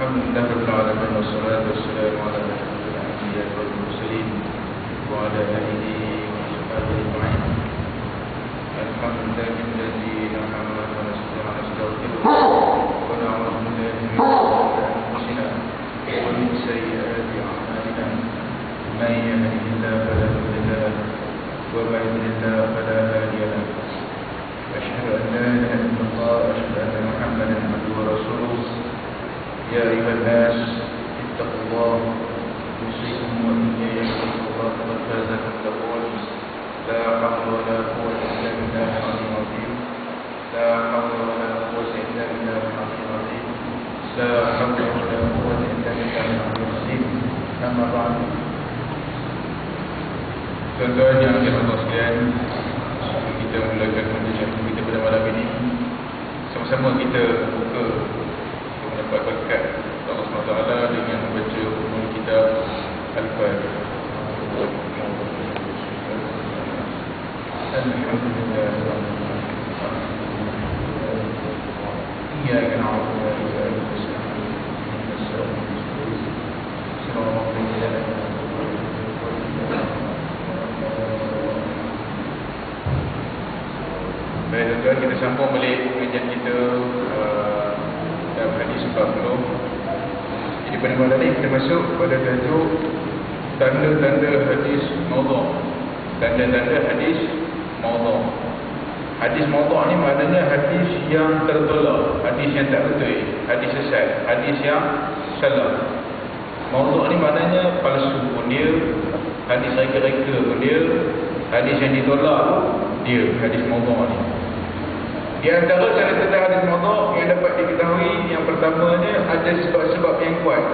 Alhamdulillah Rabbil Alamin, wassalatu wassalamu ala asyrafil anbiya'i wal mursalin wa ala alihi wa sahbihi ajma'in. Alhamdulillahi nahmaduhu wa nasta'inuhu wa na'udzu billahi min shururi anfusina wa min sayyiati a'malina. Man yahdihillahu fala mudilla lahu wa man yudlil fala hadiya lahu. Asyhadu an la ilaha illallah wa asyhadu anna Muhammadan abduhu wa rasuluh. Ya ayuhan nas ittaqullah yusikum wa iyaya Allah qad faza muttaqun. La hawla wa la quwwata illa billahi al-'aliyyil 'azim. La hawla wa la quwwata illa billahi al-'aliyyil 'azim. La hawla wa la quwwata illa billahi al-'aliyyil 'azim. Amma ba'd. Tuan-tuan yang dirahmati Allah sekalian, kita mulakan kajian kita pada malam ini. Sama-sama kita buka mendapat berkat Allah SWT dengan membaca ulum kitab Al-Fatihah. Alhamdulillah Iyyaka na'budu wa iyyaka nasta'in. Baik, tuan-tuan, kita sambung balik pengajian kita dalam hadis 40. Jadi pada malam ini kita masuk pada tajuk tanda-tanda hadis maudhu'. Tanda-tanda hadis maudhu'. Hadis maudhu' ni maknanya hadis yang tertolak, hadis yang tak betul, hadis sesat, hadis yang salah. Maudhu' ni maknanya palsu pun dia, hadis reka-reka pun dia, hadis yang ditolak dia, hadis maudhu' ni. Di antara tanda-tanda hadis maudhu' yang dapat diketahui, yang pertamanya ada sebab-sebab yang kuat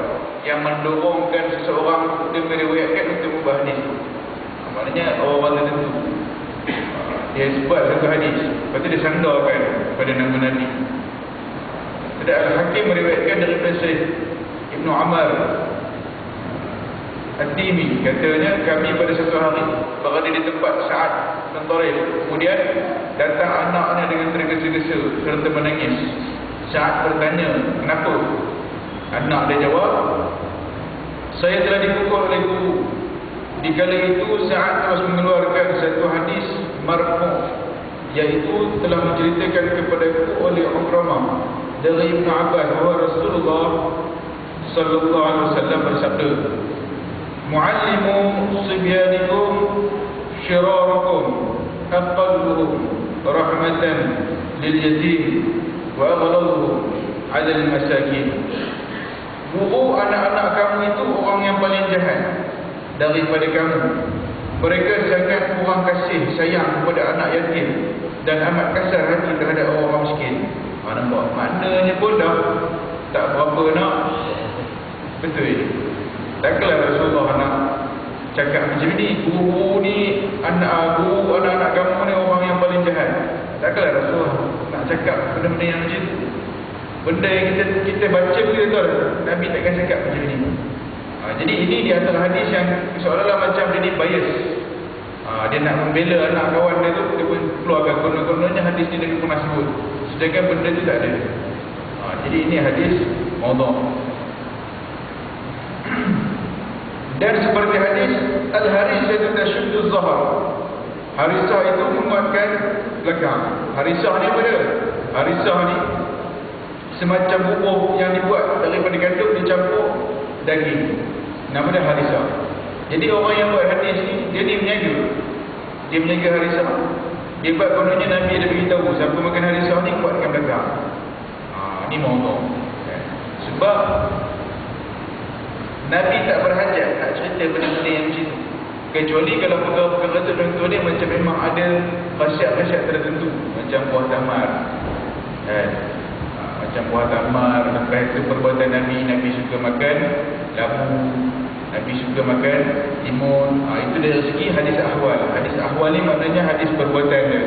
yang mendorongkan seseorang untuk meriwayatkan untuk mengubah hadis itu. Maknanya orang tertentu dia sebut satu hadis, lepas tu dia sandarkan pada nama Nabi. Ada Al-Hakim meriwayatkan daripada Syekh Ibn Umar Ad-Dimi, katanya kami pada satu hari berada di tempat Sa'ad bin Tarif. Kemudian datang anaknya dengan tergesa-gesa serta menangis. Sa'ad bertanya, kenapa? Anak dia jawab, saya telah dipukul oleh guru. Di kala itu Sa'ad terus mengeluarkan satu hadis marfu', iaitu telah menceritakan kepadaku oleh Ukramah dari Ibn Abbas bahawa Rasulullah sallallahu alaihi wasallam bersabda, mu'allimu sibyanikum syirarukum aqalluhum rahmatan lil yatim wa aghlaluhum 'ala al masakin. Guru anak-anak kamu itu orang yang paling jahat daripada kamu. Mereka sangat kurang kasih sayang kepada anak yatim dan amat kasar hati terhadap orang miskin. Nampak? Maknanya pun dah tak berapa nak betul. Takkanlah Rasulullah nak cakap macam ni, guru ni, anak-anak kamu ni orang yang paling jahat. Takkanlah Rasulullah nak cakap benda-benda yang macam tu. Benda yang kita baca kita tahu Nabi takkan cakap macam ni. Jadi ini di antara hadis yang seolah-olah macam dia ni bias. Dia nak membela anak kawan dia tu, dia pun keluarkan konon-kononnya hadis ni dia pernah sebut, sedangkan benda tu tak ada. Jadi ini hadis maudhu'. Dan seperti hadis Al-Harisah itu tasyuddu zahar, Harisah itu menguatkan belakang. Harisah ni apa dia? Harisah ni semacam bubur yang dibuat daripada gandum dicampur daging. Nama dia Harisah. Jadi orang yang buat hadis ni, dia ni menjaga. Dia menjaga Harisah. Dia buat kononnya Nabi ada beritahu siapa makan Harisah ni kuatkan belakang. Ni maudhu'. Sebab Nabi tak berhajat nak cerita benda-benda yang macam tu, kecuali kalau perkara-perkara tertentu ni macam memang ada khasiat-khasiat tertentu, macam buah tamar macam buah tamar. Lepas itu perbuatan Nabi suka makan lambu, Nabi suka makan timun. Itu dari segi hadis ahwal. Hadis ahwal ni maknanya hadis perbuatan dia,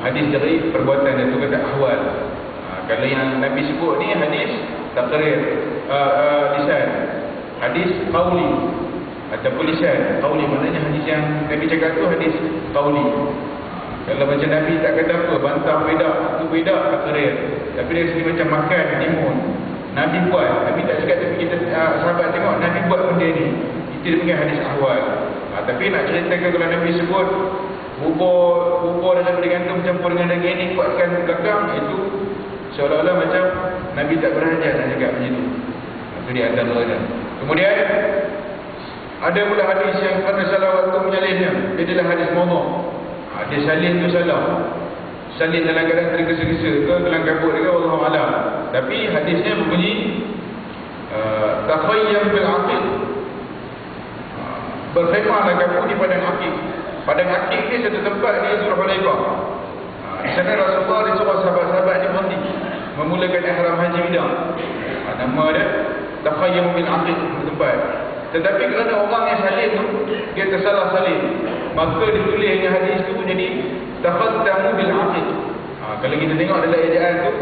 hadis dari perbuatan dia, tu kata ahwal. Kalau yang Nabi sebut ni hadis taqrir, lisan, hadis qauli ataupun lisan. Qauli maknanya hadis yang Nabi cakap tu hadis qauli. Kalau macam Nabi tak kata apa, bantah bedak, itu bedak taqrir. Tapi dari segi macam makan timun, Nabi buat, Nabi tak cakap, tapi kita sahabat tengok Nabi buat benda ni. Itu dia panggil hadis ahwal. Tapi nak ceritakan kalau Nabi sebut bubur dalam digantung campur dengan daging ni kuatkan belakang, itu seolah-olah macam Nabi tak berhajat nak cakap macam tu. Itu di antaranya. Kemudian ada pula hadis yang pada salah waktu menyalinnya. Dia adalah hadis maudhu'. Dia salin tu salah. Salin dalam keadaan tergesa-gesa ke dalam kabut ke, wallahu a'lam. Tapi hadisnya berbunyi takhayyam bil aqiq. Berkhemahlah kamu di padang aqiq. Padang aqiq ni satu tempat di Zulhulaifah. Di sana Rasulullah disuruh sahabat-sahabat ni berhenti memulakan ihram haji wida. Nama dia takhayyam bil aqiq, tempat. Tetapi kerana orang yang salin tu dia tersalah salin, maka ditulisnya hadis tu jadi taqaddamu bil aqiq. Kalau kita tengok dalam ejaan tu,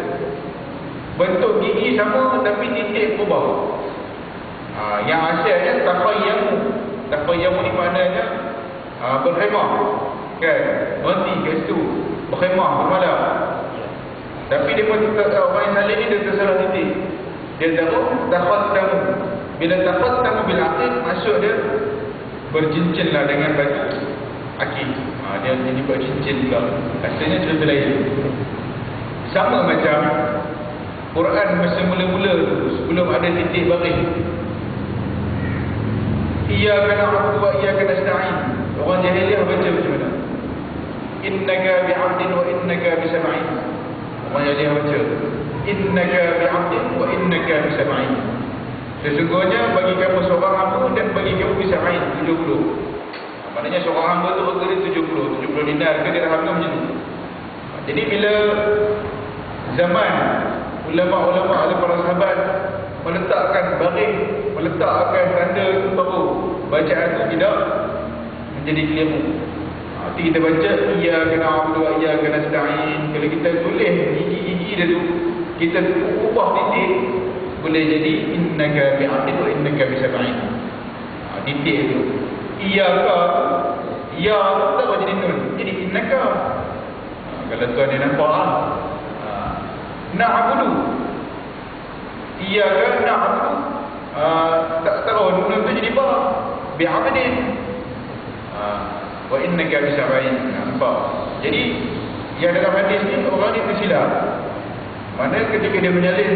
bentuk gigi sama tapi titik berubah. Yang asalnya taqayyamu ni maknanya berkhemah, kan? Berhenti kat situ, berkhemah, bermalam. Tapi dia pun orang yang salin ni dia tersalah titik. Dia tahu taqaddamu. Bila taqaddamu bil aqiq, maksud dia bercincinlah dengan batu aqiq. Dia jadi bercincin pula. Asalnya cerita lain. Sama macam Quran masa mula-mula sebelum ada titik baris. Iyyaka na'budu wa iyyaka nasta'in. Orang jahiliah baca macam mana? Innaka bi'abdin wa innaka bisab'in. Orang jahiliah baca innaka bi'abdin wa innaka bisab'in. Sesungguhnya bagi kamu seorang hamba dan bagi kamu bisab'in, 70. Maknanya seorang hamba tu harga dia 70 dinar ke dirham ke macam tu. Jadi bila zaman ulama-ulama atau para sahabat meletakkan baris, meletakkan tanda baru, bacaan tu tidak menjadi keliru. Nanti kita baca iyyaka na'budu wa iyyaka nasta'in. Kalau kita tulis gigi-gigi dia tu, kita ubah titik, boleh jadi innaka bi'abdin wa innaka bisab'in. Titik tu iyyaka, ya tak boleh jadi nun, jadi innaka. Kalau tuan dia nampak na'budu, iyyaka na'budu, tak tahu nun tu jadi apa, bi'abdin wa innaka bisab'in. Nampak? Jadi yang dalam hadis ni orang ni tersilap. Mana ketika dia menyalin,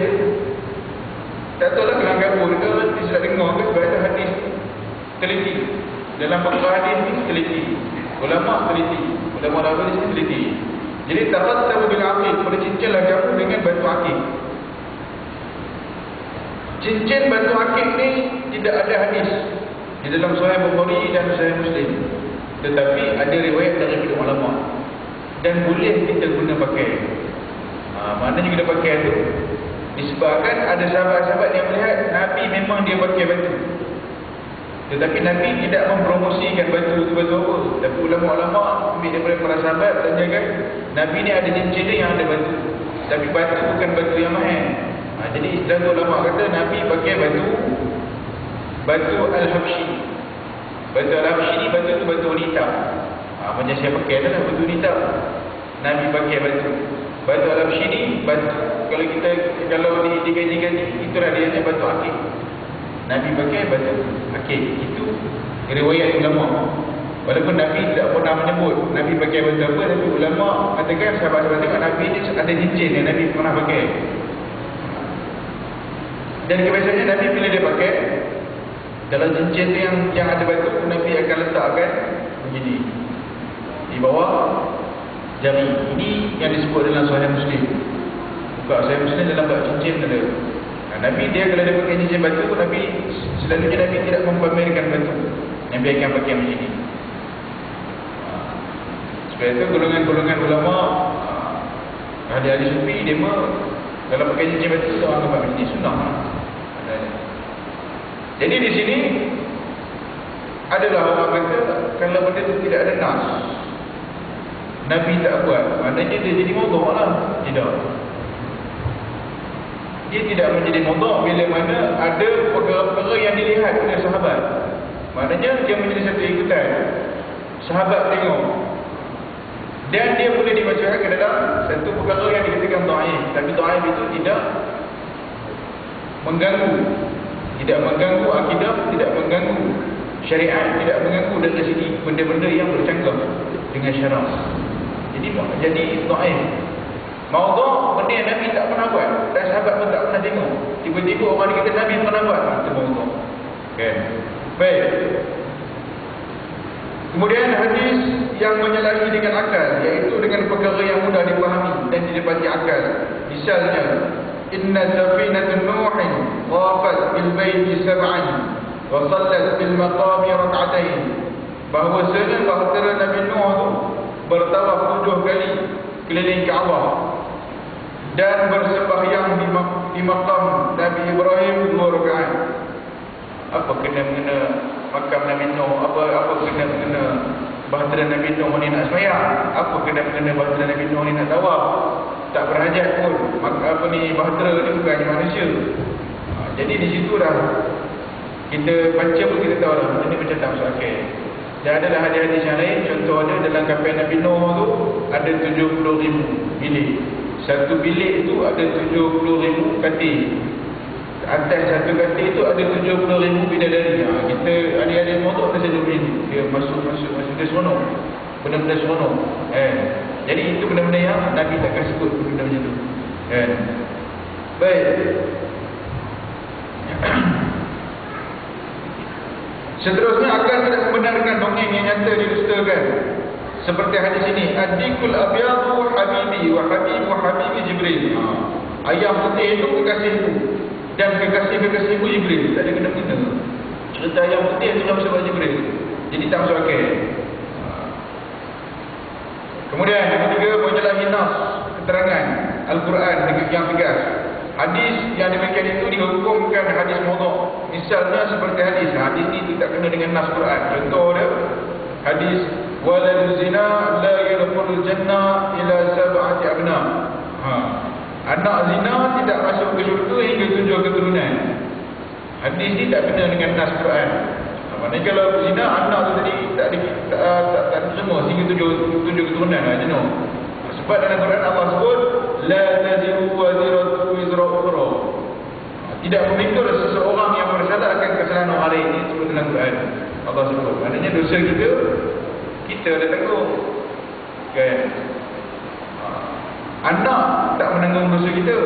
tak tahu lah kelang kabut ke tersilap dengar ke, sebab ada hadis teliti. Dalam perkara hadis ni teliti, ulama teliti, ulama hadis ni teliti. Jadi taqaddamu bil aqiq, bercincinlah kamu dengan batu aqiq. Cincin batu aqiq ni tidak ada hadis di dalam Sahih Bukhari dan Sahih Muslim, tetapi ada riwayat dari ulama dan boleh kita guna pakai. Maknanya kita pakai tu disebabkan ada sahabat-sahabat yang melihat Nabi memang dia pakai batu. Tetapi Nabi tidak mempromosikan batu itu batu apa. Tapi ulama-ulama ambil daripada para sahabat tanyakan, Nabi ni ada cincin dia yang ada batu, tapi batu bukan batu yang mahal. Jadi istilah tu ulama kata Nabi pakai batu Al-Habsyi. Batu Al-Habsyi ni batu tu batu wanita. Macam saya pakai adalah batu wanita. Nabi pakai batu Al-Habsyi ni batu, kalau digaji-gaji, itulah dia batu aqiq. Nabi pakai batu aqiq. Itu riwayat ulama. Walaupun Nabi tidak pernah menyebut Nabi pakai batu apa, tapi ulama katakan sahabat-sahabat tengok Nabi ni ada cincin yang Nabi pernah pakai. Dan kebiasaannya Nabi bila dia pakai, dalam cincin yang ada batu, Nabi akan letakkan begini di bawah jari. Ini yang disebut dalam Sahih Muslim. Bukan Sahih Muslim dalam bab cincin ada. Nabi dia kalau dia pakai cincin batu, Nabi selalunya Nabi tidak mempamerkan batu. Nabi akan pakai macam ini. Sebab itu golongan-golongan ulama, ahli-ahli sufi, dia kalau pakai cincin batu tu anggap macam ini sunnah. Jadi di sini adalah orang kata kalau benda itu tidak ada nas, Nabi tak buat, maknanya dia jadi maudhu' lah. Tidak, dia tidak menjadi maudhu' bila mana ada perkara-perkara yang dilihat oleh sahabat. Maknanya dia menjadi satu ikutan. Sahabat tengok dan dia boleh dibacakan ke dalam satu perkara yang dikatakan dhaif, tapi dhaif itu tidak mengganggu. Tidak mengganggu akidah, tidak mengganggu syariat, tidak mengganggu dari segi benda-benda yang bercanggah dengan syarak. Jadi dhaif. Maudhu' benda yang Nabi tak pernah buat dan sahabat pun tak pernah tengok. Tiba-tiba orang kata Nabi pernah buat, itu maudhu'. Kan? Baik. Kemudian hadis yang menyalahi dengan akal, iaitu dengan perkara yang mudah dipahami dan didapati akal. Misalnya, inna safinatun nuhin wafat bil baiti sab'an wa sallat bil maqami rak'atain. Bahawasanya bahtera Nabi Nuh itu bertawaf 7 kali keliling Kaabah dan bersembahyang di makam Nabi Ibrahim 2 rakaat. Apa kena-mengena makam Nabi Nuh? Apa kena-mengena bahtera Nabi Nuh ni nak sembahyang? Apa kena-mengena bahtera Nabi Nuh ni nak tawaf? Tak berhajat pun. Bahtera ni bukannya manusia. Jadi di situ dah kita baca pun kita tahu lah benda ni macam tak masuk akal. Dan adalah hadis-hadis yang lain. Contoh ada dalam kapal Nabi Nuh tu ada 70,000 bilik. Satu bilik tu ada 70,000 katil. Atas satu katil itu ada 70,000 bidadari. Kita adik-adik motor ada satu bilik. Dia masuk dia seronok. Benda-benda seronok. Jadi itu benda-benda yang Nabi takkan sebut benda macam tu. Baik. Seterusnya akal tidak membenarkan dongeng yang nyata didustakan. Seperti hadis ini, adikul abyadu habibi wa habibi Jibril. Ayam putih itu kekasihku dan kekasihku Jibril. Tak ada kena-kena. Cerita ayam putih itu sama sebab Jibril. Jadi tak masuk akal. Kemudian yang ketiga, menyalahi nas keterangan Al-Quran yang tegas. Hadis yang demikian itu dihukumkan hadis maudhu'. Misalnya seperti hadis ni tak kena dengan nas Quran. Contoh dia hadis walad zina la yadkhulul jannah ila sab'ati abna. Anak zina tidak masuk ke syurga hingga 7 keturunan. Hadis ni tak kena dengan nas Quran. Maknanya kalau zina anak tu tadi tak semua hingga 7 keturunan jenuh. Sebab dalam Quran Allah sebut la taziru waziratu wizra ukhra. Tidak memikul seseorang yang bersalah akan kesalahan orang lain. Ini sebut dalam Quran. Allah sebut. Maknanya dosa kita ada tanggung. Kan? Anak tak menanggung dosa kita.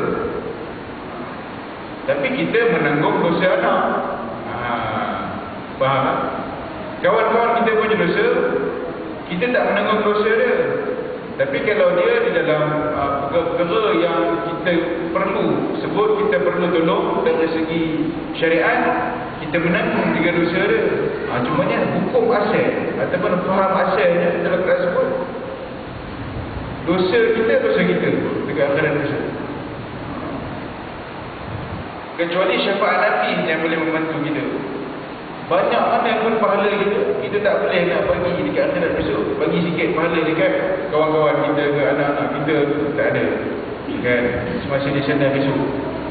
Tapi kita menanggung dosa anak. Faham? Kawan-kawan kita punya dosa, kita tak menanggung dosa dia. Tapi kalau dia di dalam perkara yang kita perlu sebut, kita perlu tolong dari segi syariat, kita menanggung juga dosa dia. Cumanya hukum asal ataupun faham asalnya dalam Quran sebut dosa kita dekat akhirat dosa. Kecuali syafaat Nabi yang boleh membantu kita. Banyak mana pun pahala kita tak boleh nak bagi dekat akhirat besok. Bagi sikit pahala dekat kawan-kawan kita ke anak-anak kita, tak ada. Kan? Semasa di sana besok.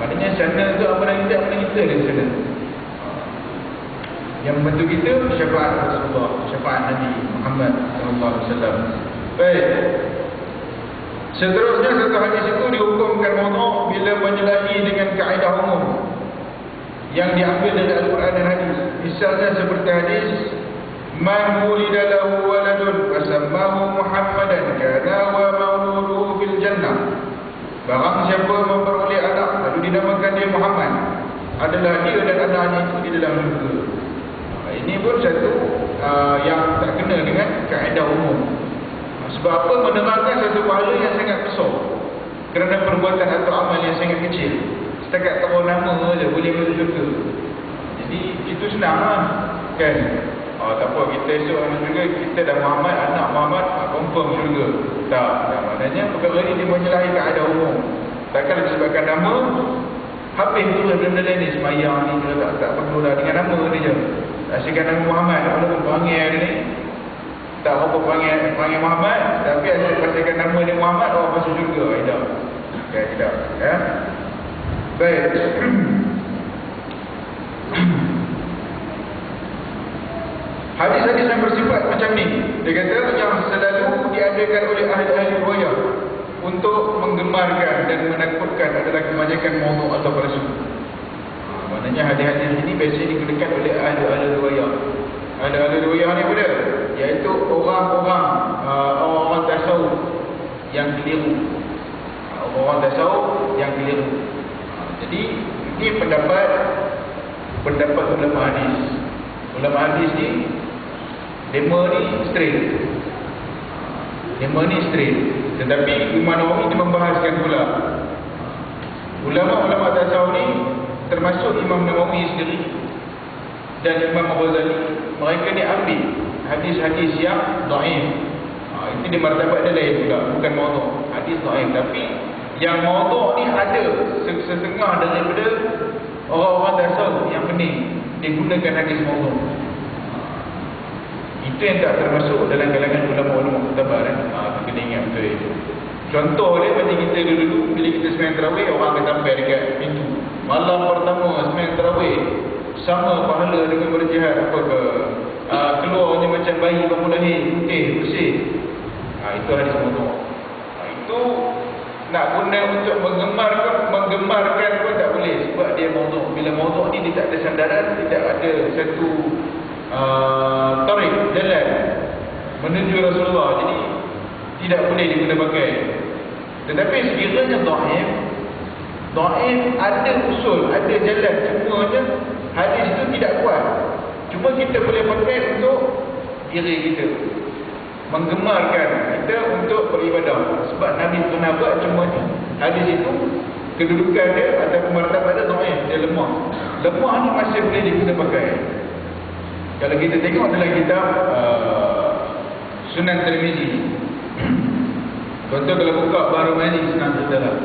Maknanya sana tu amalan kita ada di sana. Yang membantu kita syafaat Rasulullah, syafaat Nabi Muhammad sallallahu alaihi wasallam. Baik. Seterusnya satu hadis itu dihukumkan maudhu' bila menyalahi dengan kaedah umum yang diambil dari Al-Quran dan hadis. Misalnya seperti hadis man wulida lahu waladun fasammahu Muhammadan kana wa mauluduhu fil jannah. Barang siapa memperoleh anak lalu dinamakan dia Muhammad, adalah dia dan anaknya itu di dalam syurga. Ini pun satu yang tak kena dengan kaedah umum. Sebab apa? Menerangkan satu pahala yang sangat besar kerana perbuatan atau amal yang sangat kecil. Setakat tahu nama saja boleh masuk syurga. Jadi itu senang lah. Kan? Tak apa, kita esok masuk syurga, kita dah Muhammad, anak Muhammad, confirm syurga. Tak. Maknanya perkara ini dia menyalahi kaedah umum. Takkan disebabkan nama, habis tu lah benda-benda lain ni. Semayang ni kita tak perlu lah dengan nama dia je. Asyikkan nama Muhammad, walaupun panggil dia ni tak apa panggil Muhammad, tapi asyikkan nama dia Muhammad, orang masuk syurga. Tidak. Okay, tidak. Ya. Baik. Hadis-hadis yang bersifat macam ni, dia kata yang selalu diadakan oleh ahli-ahli riwayah untuk menggemarkan dan menakutkan adalah kebanyakan maudhu' atau palsu. Maknanya hadis-hadis ini biasanya digunakan oleh ahli-ahli riwayah. Ahli-ahli riwayah ni apa dia? Iaitu orang-orang tasawuf yang keliru. Orang tasawuf yang keliru. Jadi ini pendapat ulama hadis. Ulama hadis ni lema ni straight. Tetapi Imam Nawawi dia membahaskan pula ulama-ulama tasawuf ni, termasuk Imam Nawawi sendiri dan Imam Ghazali, mereka ni ambil hadis-hadis yang dhaif. Itu di martabat dia lain pula, bukan maudhu'. Hadis dhaif, tapi yang maudhu' ni ada setengah daripada orang-orang tasawuf yang bening dia gunakan hadis maudhu'. Itu yang tak termasuk dalam kalangan ulama-ulama muktabar. Kena ingat betul itu. Contoh dia macam kita dulu bila kita sembahyang tarawih, orang akan sampai dekat pintu. Malam pertama sembahyang tarawih sama pahala dengan berjihad apa ke. Keluarnya macam bayi baru lahir, putih, bersih. Itu hadis maudhu'. Itu nak guna untuk menggemarkan pun tak boleh, sebab dia maudhu'. Bila maudhu' ni dia tak ada sandaran, tidak ada satu tarik, jalan menuju Rasulullah, jadi tidak boleh diguna pakai. Tetapi sekiranya dhaif ada usul, ada jalan, cumanya hadis itu tidak kuat. Cuma kita boleh pakai untuk diri kita, menggemarkan kita untuk beribadah. Sebab Nabi pernah buat, cuma hadis itu kedudukan dia atau martabat dia dhaif, dia lemah. Lemah ni masih boleh diguna pakai. Kalau kita tengok dalam kitab Sunan Tirmizi, contoh kalau buka Bahrul Mazi, senang cerita lah.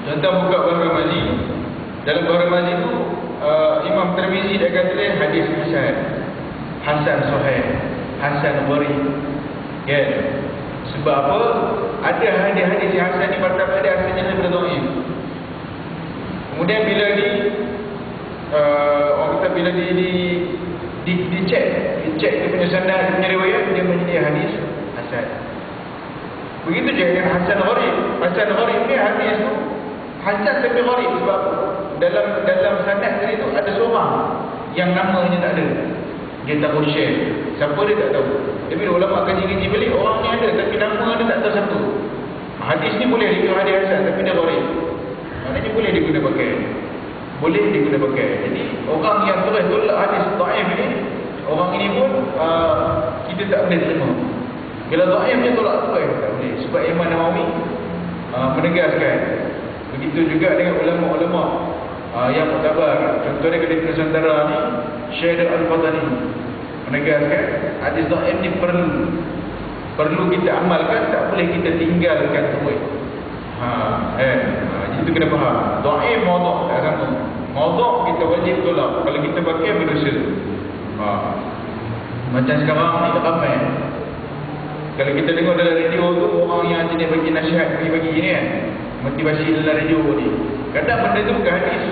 Contoh buka Bahrul Mazi, dalam Bahrul Mazi itu Imam Tirmizi dia kata hadis Hasan Sahih, Hasan Gharib. Sebab apa? Ada hadis-hadis yang Hasan ni martabat dia asalnya daripada dhaif. Kemudian bila orang kata bila dicek dia punya sanad, dia punya riwayat, dia menjadi hadis hasan. Begitu je dengan Hasan Gharib. Hasan Gharib ni hadis tu hasan tapi gharib, sebab dalam sanad tadi tu ada seorang yang namanya tak ada. Dia takut share. Siapa dia tak tahu. Tapi ulama kaji-kaji balik, orang ni ada tapi nama dia tak tahu siapa. Hadis ni boleh dikira hadis hasan tapi dia gharib. Maknanya boleh diguna pakai. Jadi orang yang tolak hadis dhaif ni, orang ini pun kita tak boleh terima. Bila dhaif dia tolak terus, tak boleh. Sebab Imam Nawawi menegaskan. Begitu juga dengan ulama-ulama yang muktabar. Contohnya ketika Nusantara ni, Syekh Al-Fadhani menegaskan hadis dhaif ni perlu kita amalkan, tak boleh kita tinggalkan terus. Itu kena faham. Dhaif maudhu' tak sama. Maudhu' kita wajib tolak. Kalau kita pakai berdosa. Macam sekarang ni ramai. Kalau kita tengok dalam radio tu, orang yang jenis bagi nasihat, bagi gini kan, motivasi dalam radio ni, kadang benda tu bukan hadis.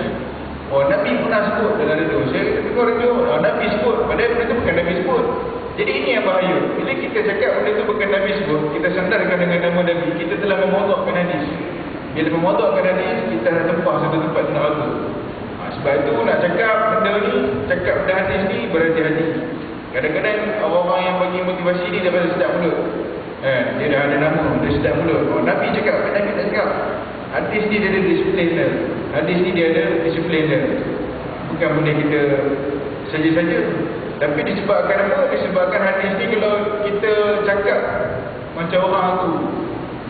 Nabi pernah sebut dalam radio. Saya tengok radio, Nabi sebut, padahal benda tu bukan Nabi sebut. Jadi ini yang bahaya. Bila kita cakap benda tu bukan Nabi sebut, kita sandarkan dengan nama Nabi, kita telah memodohkan hadis. Bila memodohkan hadis, kita dah tempah satu tempat neraka. Sebab itu nak cakap benda ni, cakap benda hadis ni berhati-hati. Kadang-kadang orang-orang yang bagi motivasi ni daripada sedap mulut. Dia dah ada nama, dia sedap mulut. Nabi cakap, Nabi tak cakap. Hadis ni dia ada disiplin dia. Hadis ni dia ada disiplin dia. Bukan boleh kita saja-saja. Tapi disebabkan apa? Disebabkan hadis ni kalau kita cakap macam orang tu,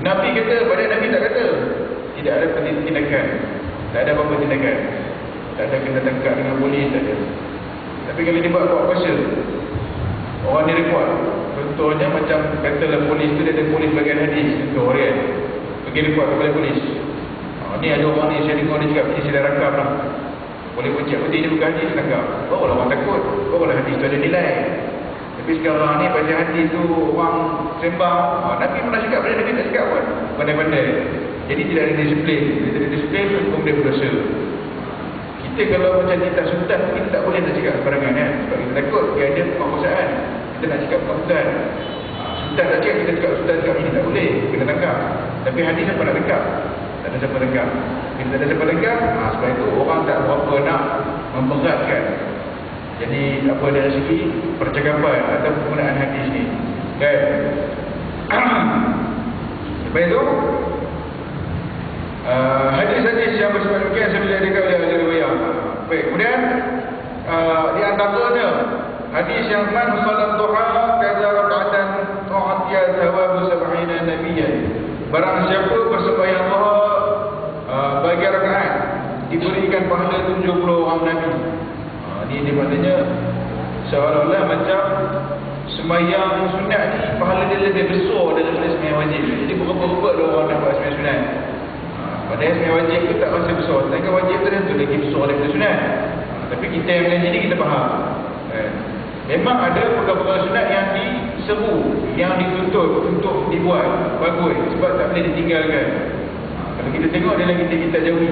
Nabi kata, padahal Nabi tak kata. Tidak ada tindakan. Tak ada apa-apa tindakan. Tak ada kena tangkap dengan polis, tak ada. Tapi kalau dia buat kuasa, orang ni report. Contohnya macam katalah polis tu, dia ada polis bagian hadis, contoh kan, pergi report kepada polis. Ni ada orang ni, saya dengar dia cakap, ni saya dah rakam lah. Boleh ucap putih ni bukan hadis, tangkap. Barulah orang takut, barulah hadis tu ada nilai. Tapi sekarang ni pasal hadis tu orang sembang. Nabi pernah cakap, pada Nabi tak cakap pun, pandai-pandai. Jadi tidak ada disiplin. Bila tidak ada disiplin, hukum dia berdosa. Kita kalau macam kita sultan, kita tak boleh nak cakap sembarangan kan. Sebab kita takut dia ada penguasaan. Kita nak cakap sultan. Sultan tak cakap, kita cakap sultan cakap ini tak boleh, kena tangkap. Tapi hadis apa nak tangkap? Tak ada ada siapa dekat. Bila tak ada siapa dekat, sebab itu orang tak berapa nak memberatkan. Jadi apa dari segi percakapan atau penggunaan hadis ni, kan? Lepas itu hadis-hadis yang bersifat demikian saya boleh dekat oleh ahli riwayat. Baik, kemudian di antaranya hadis yang man salat duha kaza rak'atan tu'tiya thawabu 70 nabiyyan. Barang siapa bersembahyang duha bagi rakaat diberikan pahala 70 orang nabi. Ini maknanya seolah-olah macam sembahyang sunat ni pahala dia lebih besar daripada sembahyang wajib. Jadi berapa-berapa dia orang nak buat sembahyang sunat. Padahal sembahyang wajib tu tak rasa besar. Sedangkan wajib tu tentu lagi besar daripada sunat. Tapi kita yang mengaji ni kita faham. Memang ada perkara-perkara sunat yang diseru, yang dituntut untuk dibuat bagus sebab tak boleh ditinggalkan. Kalau kita tengok dia lagi kita jauhi.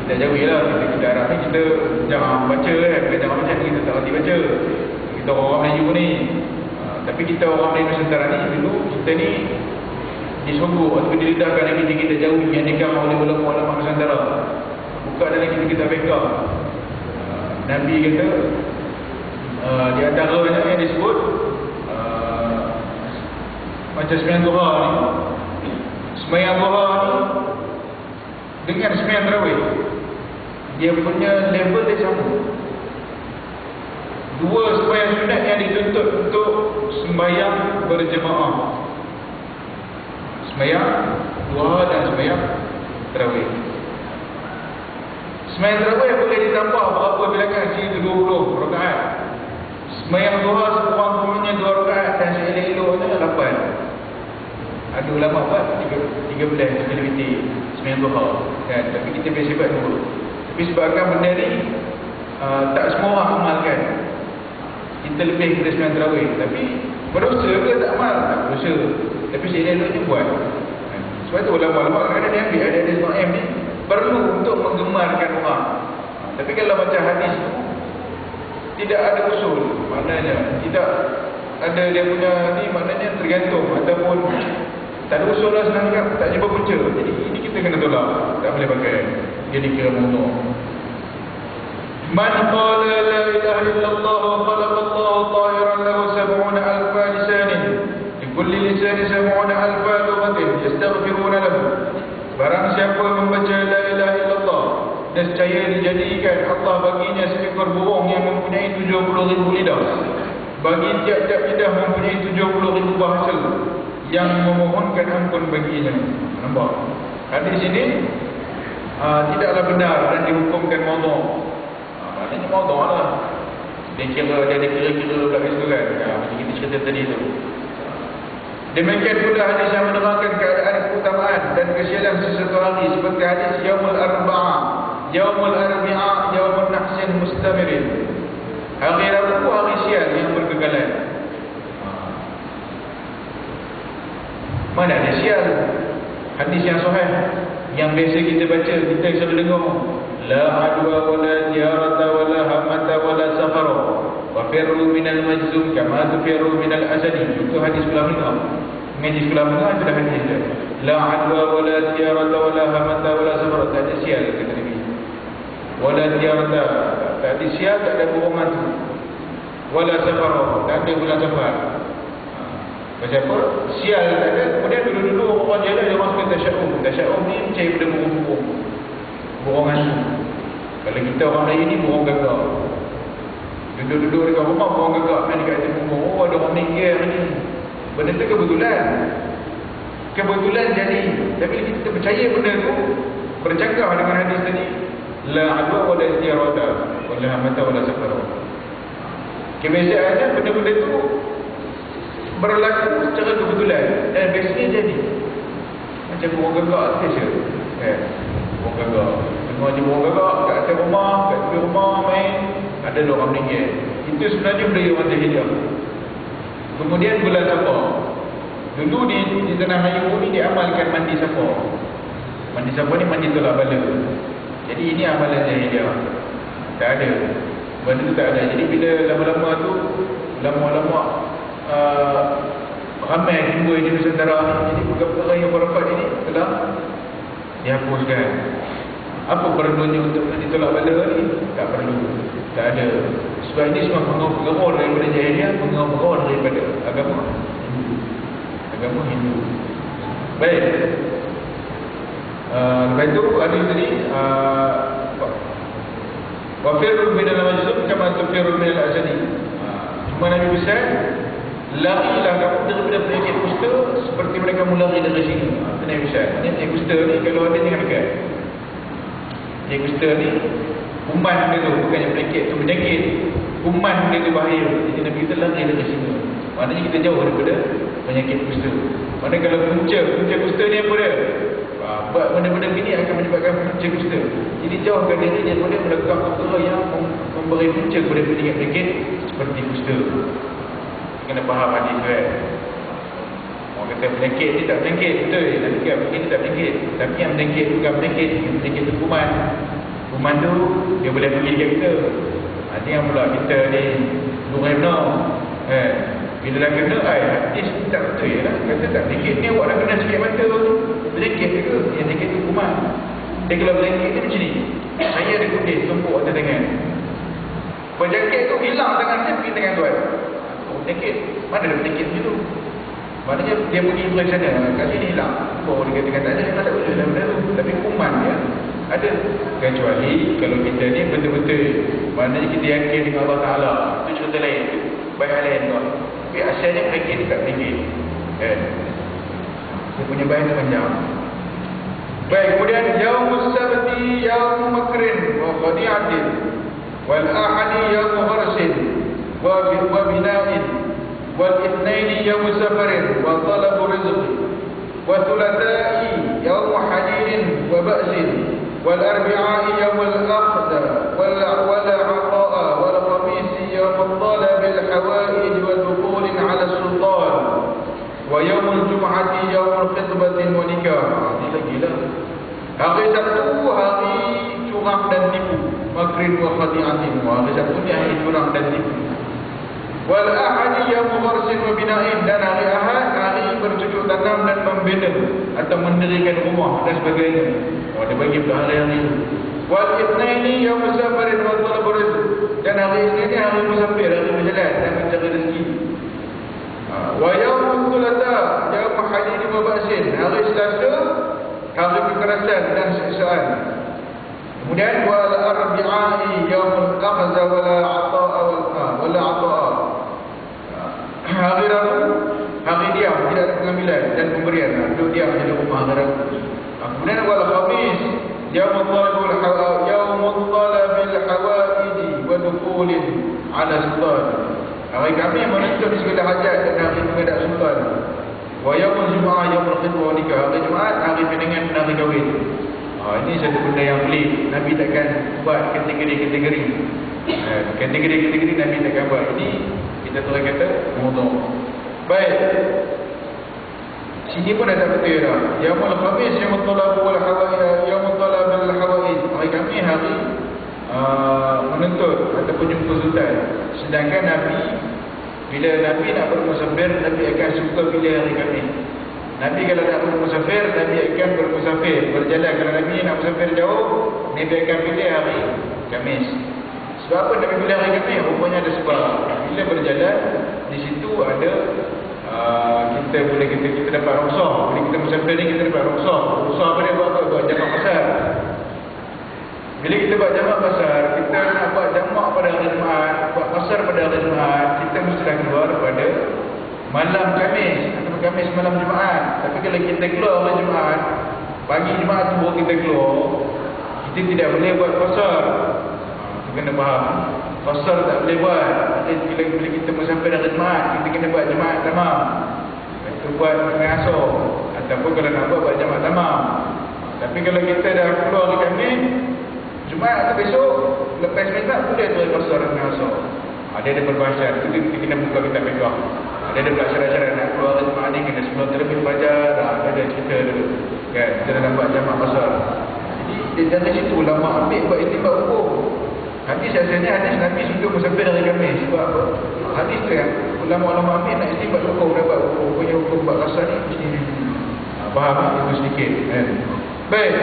Kita jauhi lah, kita arah ni kita jangan baca kan. Jangan baca ni kita tak reti baca. Kita orang Melayu ni. Tapi kita orang Melayu Nusantara ni dulu kita ni disogok atau dilidahkan lagi kita jauhi yang dikam oleh ulama-ulama Nusantara. Buka dalam kita beka. Nabi kata di antaranya yang disebut macam sembahyang duha ni. Sembahyang duha ni dengan sembahyang tarawih dia punya level dia sama. Dua sembahyang sunat yang dituntut untuk sembahyang berjemaah. Sembahyang duha dan sembahyang tarawih. Sembahyang tarawih boleh ditambah berapa bilangan? Sehingga 20 rakaat. Sembahyang duha sekurang-kurangnya 2 rakaat dan seelok-eloknya 8. Ada ulama buat 13 lebih sembahyang duha kan. Tapi kita biasa buat 2. Tapi sebabkan benda ni tak semua orang amalkan. Kita lebih kepada sembahyang tarawih. Tapi berdosa ke tak amal? Tak berdosa. Tapi seelok-eloknya buat. Sebab tu ulama-ulama kadang-kadang dia ambil ada sebab ni perlu untuk menggemarkan orang. Tapi kalau macam hadis tu tidak ada usul, maknanya tidak ada dia punya ni, maknanya tergantung ataupun tak ada usul lah, senang cakap tak jumpa punca. Jadi ini kita kena tolak, tak boleh pakai. Dia dikira monok. Man qala la ilaha illallah wa khalaqa Allah tahiran lahu 70,000 lisanin likulli lisanin 70,000 lughatin yastaghfiruna lahu. Barang siapa membaca la ilaha illallah dan secaya dijadikan Allah baginya seekor burung yang mempunyai 70,000 lidah. Bagi tiap-tiap lidah mempunyai 70,000 bahasa yang memohonkan ampun baginya. Nampak? Hadis ini tidaklah benar dan dihukumkan maudhu'. Maknanya maudhu' lah. Dia ada kira-kira kat situ kan. Macam kita cerita tadi tu. Demikian pula hadis yang menerangkan keadaan keutamaan dan kesialan sesuatu hari seperti hadis Yaumul Arba'ah, Yaumul Arbi'ah, Yaumul Nahsin Mustamirin. Hari Rabu hari sial yang berkekalan. Mana ada sial? Hadis yang sahih yang biasa kita baca, kita selalu dengar, la adwa wala ziyarata wala hamata wala safara wa firru minal majzum kama tufirru minal asadi. Itu hadis sekolah menengah. Mengaji sekolah menengah adalah hadis dia. La adwa wala ziyarata wala hamata wala safara. Tak ada sial kata Nabi. Wala ziyarata, tak ada sial, tak ada burung hantu. Wala safara, tak ada bulan safar. Macam apa? Sial tak ada. Kemudian dulu-dulu orang jalan dia orang suka tasya'um. Tasya'um ni percaya pada burung-burung, burung hantu. Kalau kita orang Melayu ni burung gagak. Duduk-duduk dekat rumah burung gagak, main dekat atas burung. Oh, ada orang meninggal ni. Benda tu kebetulan. Kebetulan jadi. Tapi kita percaya benda tu bercakap dengan hadis tadi. La adwa wa la ziyarata wa la hamata wa la safara. Kebiasaannya benda-benda tu berlaku secara kebetulan dan biasanya jadi. Macam burung gagak saja. Burung gagak. Tengok je burung gagak kat atas rumah, kat tepi rumah main, ada orang meninggal. Itu sebenarnya budaya orang jahiliah. Kemudian bulan Safar. Dulu di tanah Melayu ni diamalkan mandi Safar. Mandi Safar ni mandi tolak bala. Jadi ini amalan jahiliah. Tak ada. Benda tu tak ada. Jadi bila lama-lama tu lama-lama ramai timbul di Nusantara ni. Jadi perkara yang berapa ini telah menghapuskan. Apa perlunya untuk ditolak bala ni? Tak perlu. Tak ada. Sebab ini semua pengaruh daripada jahiliah, pengaruh daripada agama Hindu. Agama Hindu. Baik. Lepas itu ada tadi wa firru min al-majzum kama tufirru min al-asadi. Cuma Nabi pesan, larilah kamu daripada penyakit kusta seperti mereka lari dari sini. Itu Nabi pesan. Penyakit kusta ni kalau ada jangan dekat. Penyakit kusta ni kuman dia tu, bukannya penyakit tu penyakit. Kuman dia tu bahaya. Jadi Nabi kita lari dari sini. Maknanya kita jauh daripada penyakit kusta. Maknanya kalau punca kusta ni apa dia? Buat benda-benda begini akan menyebabkan punca kusta. Jadi jauhkan diri daripada melakukan perkara yang memberi punca kepada penyakit seperti kusta. Kena faham hadis kan. Orang kata penyakit ni tak penyakit, betul. Nabi kata penyakit ni tak penyakit. Tapi yang penyakit bukan penyakit, yang penyakit tu kuman. Kuman tu dia boleh pergi dekat kita. Jangan pula kita ni Nurul Ibnau bila dah kena hadis tak betul lah. Kata tak penyakit ni awak dah kena sikit mata tu. Penyakit ke? Yang penyakit tu kuman. Dia kalau penyakit ni macam ni. Saya ada kudis tumpuk atas tangan. Penyakit tu hilang tangan saya pergi tangan tuan. Penyakit, mana ada penyakit macam tu? Maknanya dia pergi ke sana, kat sini hilang. Bawa dia kata tak ada, memang tak boleh dalam benda tu. Tapi kuman dia ada. Kecuali kalau kita ni betul-betul, maknanya kita yakin dengan Allah Ta'ala. Itu cerita lain. Baik hal lain tuan. Tapi asalnya penyakit ni tak penyakit. Dia punya bahan tu panjang. Baik, kemudian Yaumus Sabti, Yaum Makrin, wa Qadi'atin, wal Ahadi, Yaum Gharsin, wa Bina'in, wal Ithnaini, Yaum Safarin, wa Talabu Rizqi, wa Thulatha'i, Yaum Hadirin, wa Ba'sin, wal Arbi'a'i, Yaum Al-Aqda, wal Aqa'a, wal Khamisi, Yaum Talab Al-Hawaij, wa Dukhulin 'ala Sultan, wa yaumul jum'ati yaumul khitbatin wa nikah. Ini lagi lah. Hari Sabtu hari curang dan tipu. Makrin wa khadi'atin. Hari Sabtu ni hari curang dan tipu. Wal ahadi yaumul gharsin wa bina'in. Dan hari Ahad hari bercucuk tanam dan membina atau mendirikan rumah dan sebagainya. Dia bagi pula hari-hari. Wal ithnaini yaumul safarin wa talabur rizq. Dan hari Isnin ni hari musafir, hari berjalan dan mencari rezeki. Wa yaumul thulatha yaum hadid wa ba'sin, hari Selasa hari kekerasan dan siksaan. Kemudian wal arbi'i yaumul akhza wala ata'a wala ata'a, hari Rabu hari diam, tidak ada pengambilan dan pemberian, duduk diam di rumah hari Rabu. Kemudian wal khamis yaumul talabil hawaij wa dukhulin 'ala sultan, hari kami menuntut segala hajat dan hari menghadap sultan. Wa yaumul jum'ah yaumul khitbah wa nikah, hari Jumaat hari pinangan dan hari kahwin. Ini satu benda yang pelik. Nabi takkan buat kategori-kategori. Kategori-kategori Nabi takkan buat. Ini kita terus kata mawdu'. Baik. Sini pun ada betul dah. Yaumul khamis yaumul talab wal hawaij, yaumul talab wal hawaij. Hari kami hari menuntut ataupun jumpa sultan. Sedangkan Nabi, bila Nabi nak bermusafir, Nabi akan suka pilih hari Khamis. Nabi kalau nak bermusafir, Nabi akan bermusafir berjalan. Kalau Nabi nak musafir jauh, Nabi akan pilih hari Khamis. Sebab apa Nabi pilih hari Khamis? Rupanya ada sebab. Bila berjalan, di situ ada kita dapat rukhsah. Bila kita musafir ni kita dapat rukhsah. Rukhsah apa dia buat? Buat jamak pasar. Bila kita buat jamak pasar, kita nak buat jamak pada hari Jumaat, buat pasar pada hari Jumaat, kita mestilah keluar pada malam Khamis atau Khamis malam Jumaat. Tapi kalau kita keluar hari Jumaat, pagi Jumaat tu baru kita keluar, kita tidak boleh buat pasar. Kita kena faham. Pasar tak boleh buat. Bila kita musafir hari Jumaat, kita kena buat Jumaat tamam. Itu buat tengah asar. Ataupun kalau nak buat jamak tamam. Tapi kalau kita dah keluar hari Khamis, Jumaat atau besok, lepas Jumaat boleh tu pasar tengah asar. Dia ada perbahasan. Itu kita kena buka kitab fiqh. Dia ada pula syarat-syarat nak keluar hari Jumaat ni kena sebelum terbit fajar. Dia ada cerita dulu. Kan? Kita dah buat jamak pasar. Jadi dari situ ulama ambil buat istinbat hukum. Hadis asalnya hadis Nabi suka musafir hari Khamis. Sebab apa? Hadis tu yang ulama-ulama ambil nak istinbat hukum, dapat hukum. Punya hukum buat kasar ni mesti faham itu sedikit kan. Baik.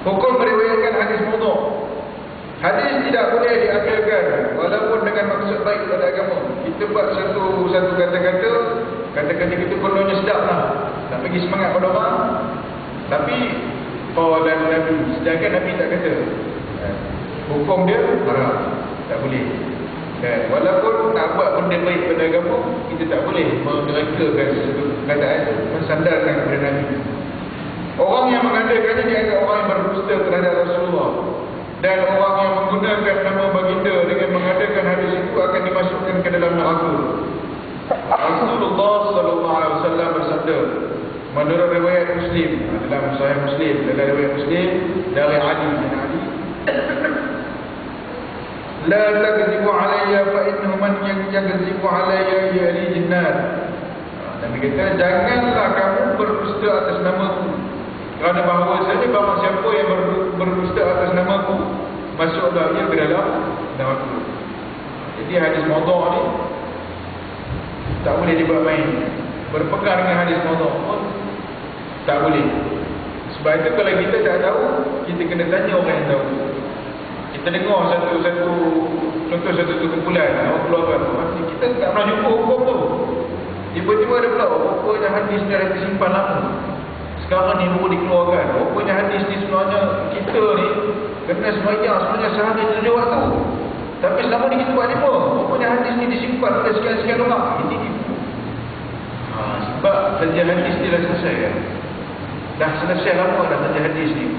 Hukum meriwayatkan hadis maudhu'. Hadis tidak boleh diambilkan walaupun dengan maksud baik pada agama. Kita buat satu kata-kata kita kononnya sedap lah, nak bagi semangat pada orang, tapi dan Nabi, sedangkan Nabi tak kata. Hukum dia haram, tak boleh. Dan walaupun nak buat benda baik pada agama, kita tak boleh merekakan sesuatu perkataan itu mensandarkan kepada Nabi. Orang yang mengadakannya dianggap orang yang berdusta terhadap Rasulullah. Dan orang yang menggunakan nama baginda dengan mengadakan hadis itu akan dimasukkan ke dalam neraka. Rasulullah sallallahu alaihi wasallam bersabda menurut riwayat Muslim, dalam Sahih Muslim, dalam riwayat Muslim dari Ali bin Ali, la takdzibu alayya fa innahu man yakdzibu alayya yali jinnar. Nabi kata, janganlah kamu berdusta atas namaku, kerana bahawa saja barang siapa yang berdusta atas namaku, masuklah dia ke dalam neraka. Jadi hadis maudhu' ni tak boleh dibuat main. Berpegang dengan hadis maudhu' pun tak boleh. Sebab itu kalau kita tak tahu, kita kena tanya orang yang tahu. Kita dengar contoh satu kumpulan orang keluarkan, kita tak pernah jumpa hukum tu. Tiba-tiba ada pula, rupanya hadis ni ada disimpan lama, sekarang ni baru dikeluarkan. Rupanya hadis ni sebenarnya kita ni kena sebenarnya sehari 7 waktu, tapi selama ni kita buat 5. Rupanya hadis ni disimpan oleh sekian-sekian orang. Ini tipu. Sebab saja hadis ni dah selesai kan? Dah selesai lama dah saja hadis ni.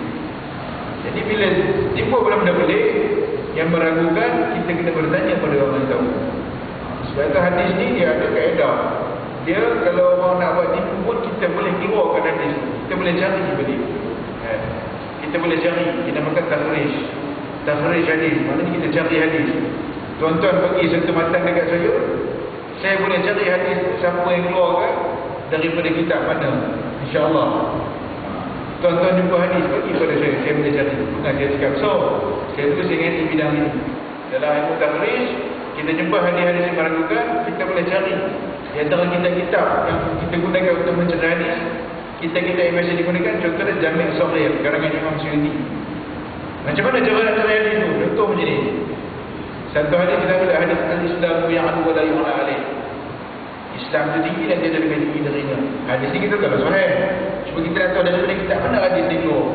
Jadi bila timbul benda-benda pelik yang meragukan, kita kena bertanya pada orang yang tahu. Sebab itu hadis ni dia ada kaedah. Dia kalau orang nak buat tipu pun, kita boleh keluarkan hadis. Kita boleh cari balik. Kita boleh cari. Kita makan takhrij hadis. Maknanya kita cari hadis. Tuan-tuan pergi satu matan dekat saya boleh cari hadis siapa yang keluarkan daripada kitab mana. InsyaAllah tuan-tuan jumpa hadis, bagi pada saya boleh cari. Bukan saya cakap, so saya tu saya ingat bidang ini. Dalam ilmu takhrij, kita jumpa hadis-hadis yang meragukan, kita boleh cari. Di antara kitab-kitab yang kita gunakan untuk mencari hadis, kita yang biasa digunakan, contohnya Jami' Shaghir karangan Imam Suyuti. Macam mana cara nak cari hadis tu? Contoh macam ni. Satu hadis kita ambil hadis al-Islamu ya'lu wa la yu'la alaih. Islam tu tinggi dan dia ada lebih tinggi darinya. Hadis ni kita kalau sahih. Cuma kita nak tahu daripada kitab mana hadis ni keluar.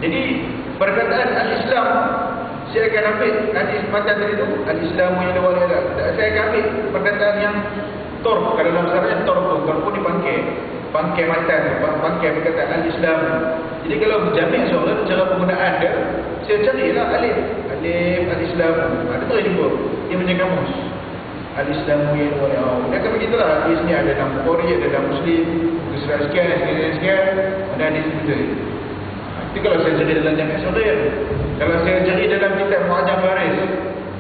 Jadi perkataan al-Islam, saya akan ambil hadis matan tadi tu, al-Islamu ya'lu wa la yu'la. Saya akan ambil perkataan yang torf, kalau dalam sarjana torf tu, walaupun dia pangkai matan, pangkai perkataan al-Islam. Jadi kalau Jami' Shaghir, cara penggunaan dia, saya carilah alif al-Islam. Ada tak jumpa? Dia macam kamus. Al-Islamu ya'lu wa la yu'la. Dia akan begitulah. Hadis ni ada dalam Bukhari, ada dalam Muslim, surat sekian, ada hadis betul. Itu kalau saya cari dalam Jami' Shaghir. Kalau saya cari dalam kitab Mu'jam Faris.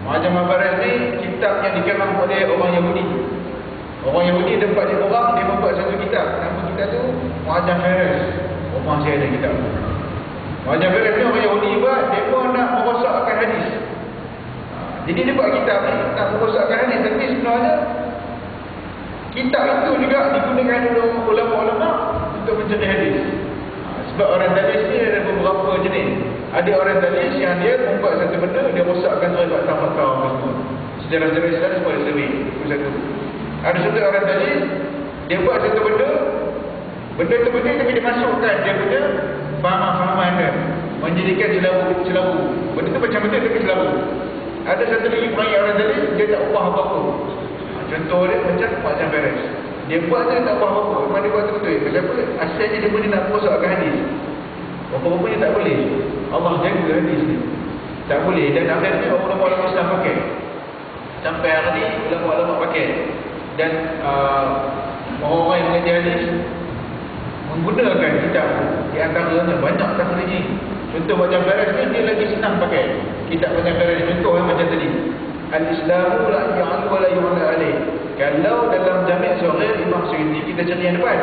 Mu'jam Faris ni kitab yang dikarang oleh orang Yahudi. Orang Yahudi ada 4 orang, dia membuat satu kitab. Nama kitab tu Mu'jam Faris. Rumah saya ada kitab. Mu'jam Faris ni orang Yahudi buat, dia pun nak merosakkan hadis. Jadi dia buat kitab ni nak merosakkan hadis, tapi sebenarnya kitab itu juga digunakan oleh ulama-ulama untuk mencari hadis. Sebab orientalis ni ada beberapa jenis. Ada orientalis yang dia membuat satu benda, dia rosakkan fakta-fakta apa semua. Sejarah-sejarah Islam semua ada survey. Itu satu. Ada satu orientalis, dia buat satu benda tu benda tapi dia masukkan dia punya fahaman-fahaman dia, menjadikan celaru. Benda tu macam betul tapi celaru. Ada satu lagi pengajar orientalis, dia tak ubah apa-apa. Contoh dia macam Mu'jam Faris. Dia buat dia tak ubah apa-apa. Memang dia buat tu betul. Kenapa? Asalnya dia boleh nak merosakkan hadis. Apa-apanya tak boleh. Allah jaga hadis ni. Tak boleh. Dan akhirnya ulama-ulama Islam pakai. Sampai hari ni ulama-ulama pakai. Dan orang-orang yang mengajar hadis menggunakan kitab. Di antaranya banyak takhrij. Contoh Mu'jam Faris ni dia lagi senang pakai kitab Mu'jam Faris. Contoh macam tadi, al-Islamu la ya'lu wa la yu'la alaih. Kalau dalam Jami' Shaghir Imam Suyuti kita cari yang depan,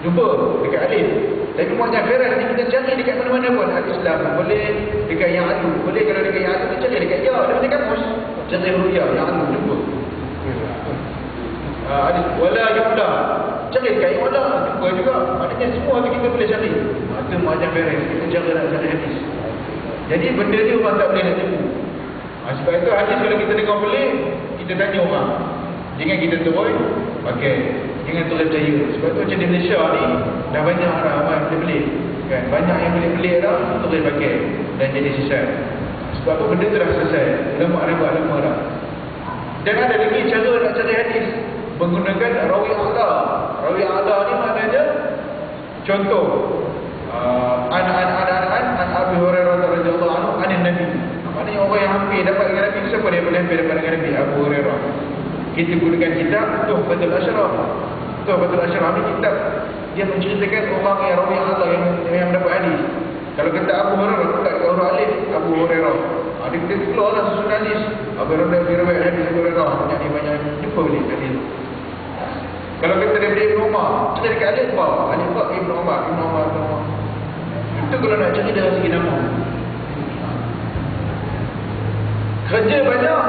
jumpa dekat alif. Tapi Mu'jam Faris ni kita cari dekat mana-mana pun. Al-Islam boleh dekat yang alu, boleh kalau dekat yang alu kita cari dekat ya, dia macam kamus. Cari huruf ya, yang alu jumpa. Wala yu'la, cari dekat yang wala jumpa juga. Maknanya semua tu kita boleh cari. Kita macam beres, kita jaga nak cari hadis. Jadi benda ni orang tak boleh nak tipu. Sebab itu hadis kalau kita dengar pelik, kita tanya orang. Jangan kita terus pakai, jangan terus percaya. Sebab tu macam di Malaysia ni dah banyak dah orang yang pelik-pelik kan? Banyak yang pelik-pelik dah terus pakai dan jadi sesat. Sebab tu benda tu dah selesai. Ulama dah buat lama dah. Dan ada lagi cara nak cari hadis menggunakan rawi a'la. Rawi a'la ni maknanya contoh an Abi Hurairah radhiyallahu anhu anin Nabi. Maknanya orang yang hampir dapat dengan Nabi, siapa dia boleh hampir dapat dengan Nabi? Abu Hurairah. Kita gunakan kitab Tuhfatul Asyraf. Tuhfatul Asyraf ni kitab dia menceritakan orang yang rawi a'la yang mendapat hadis. Kalau kata Abu Hurairah, tak ada huruf alif Abu Hurairah. Dia kita keluarlah susun hadis. Abu Hurairah riwayat hadis Abu Hurairah banyak jumpa boleh hadis. Kalau kita daripada Ibn Umar, kita dekat alif ba, Ibn Umar. Itu kalau nak cari dari segi nama. Kerja banyak.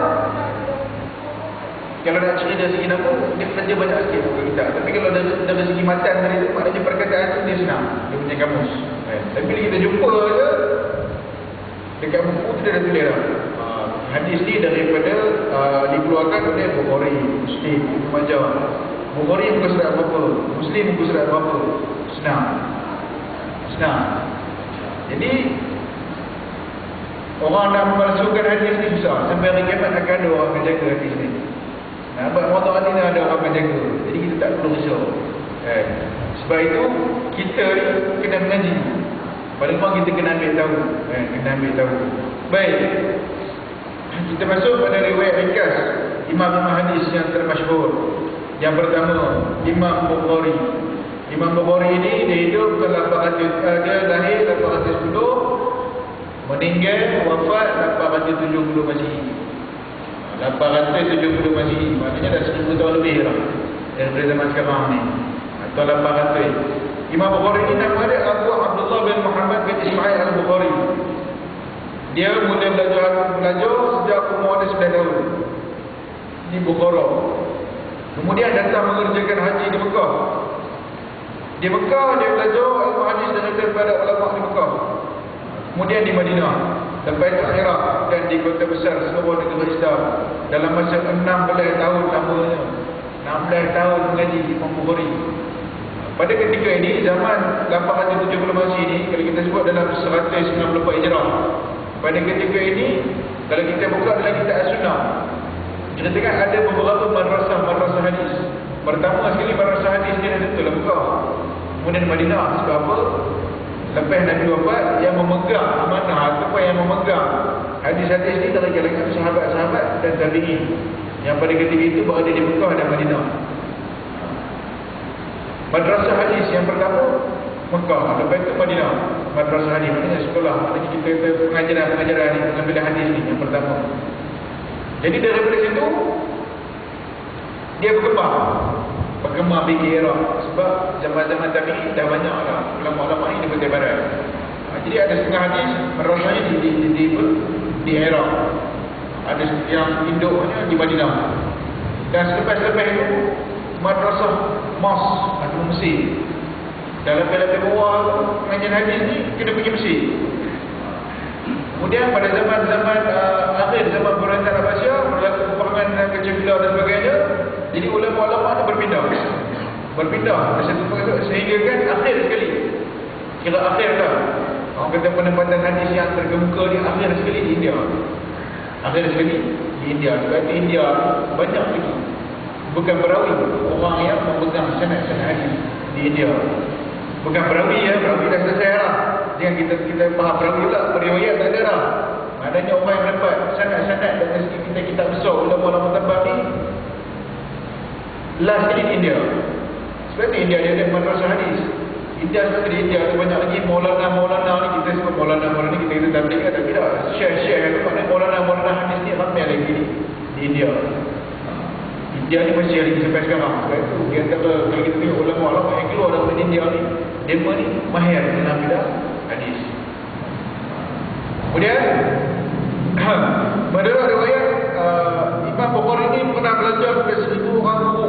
Kalau nak cari dari segi nama, dia kerja banyak sikit bukan kita. Tapi kalau dari segi matan tadi tu, maknanya perkataan tu dia senang. Dia punya kamus. Tapi bila kita jumpa je, dekat buku tu dia dah tulis dah. Hadis ni daripada dikeluarkan oleh Bukhari, Muslim, Ibnu Majah. Bukhari muka surat berapa? Muslim muka surat berapa? Senang. Jadi orang nak memalsukan hadis ni susah. Sampai hari kiamat akan ada orang akan jaga hadis ni. Abad motor hadis ni ada orang akan jaga. Jadi kita tak perlu risau. Sebab itu kita ni kena mengaji. Paling kurang kita kena ambil tahu. Baik. Kita masuk pada riwayat ringkas imam-imam hadis yang termasyhur. Yang pertama, Imam Bukhari. Imam Bukhari ini dia hidup dia lahir 810, meninggal wafat 870 Masihi. 870 Masihi, maknanya dah 1000 tahun lebih lah daripada zaman sekarang ni. Atau 800. Imam Bukhari ini nama dia Abu Abdullah bin Muhammad bin Ismail al-Bukhari. Dia mula belajar sejak umur dia 9 tahun di Bukhara. Kemudian datang mengerjakan haji di Mekah. Di Mekah dia belajar ilmu hadis daripada ulama di Mekah. Kemudian di Madinah, lepas itu Iraq dan di kota besar seluruh negara Islam dalam masa 16 tahun lamanya. 16 tahun mengaji Imam Bukhari. Pada ketika ini zaman 870 Masihi ini, kalau kita sebut dalam 194 Hijrah. Pada ketika ini kalau kita buka dalam kitab As-Sunnah, kita tengok ada beberapa madrasah hadis. Pertama sekali madrasah hadis ni ada dalam Mekah. Kemudian Madinah. Sebab apa? Lepas Nabi wafat, yang memegang amanah ataupun yang memegang hadis-hadis ni dari kalangan sahabat-sahabat dan tabi'in yang pada ketika itu berada di Mekah dan Madinah. Madrasah hadis yang pertama Mekah, lepas itu Madinah. Madrasah hadis maknanya sekolah, maknanya kita pengajaran ni, pengambilan hadis ni yang pertama. Jadi daripada situ dia berkembang pergi Iraq. Sebab zaman-zaman tabi'in dah banyak lah ulama-ulama ni di Pantai Barat. Jadi ada setengah hadis madrasahnya di Iraq. Ada yang induknya di Madinah. Dan selepas itu madrasah Mas atau Mesir. Dalam level bawah pengajian hadis ni kena pergi Mesir. Kemudian pada zaman-zaman akhir zaman Pemerintahan Abbasiyah berlaku peperangan kecil-kecilan dan sebagainya. Jadi ulama-ulama ni berpindah ke satu tempat sehingga kan akhir sekali. Kira akhir dah. Orang kata penempatan hadis yang terkemuka ni akhir sekali di India. Sebab di India banyak lagi bukan perawi orang yang memegang sanad-sanad hadis di India. Bukan perawi perawi dah selesai lah. Jangan kita faham perawi pula, periwayat tak ada dah. Maknanya orang yang mendapat sanad-sanad dari segi kita besar ulama-ulama tabak ni last sekali di India. Sebab ni India dia ada madrasah hadis. India sebab di India tu banyak lagi Maulana ni, kita sebut Maulana ni kita tabligh kan, tapi dah share tu maknanya Maulana hadis ni ramai lagi di India. India ni masih lagi sampai sekarang. Sebab itu di antara kalau kita tengok ulama-ulama yang keluar daripada India ni, mereka ni mahir dalam bidang hadis. Kemudian menurut riwayat Imam Bukhari ini pernah belajar kepada 1000 orang guru.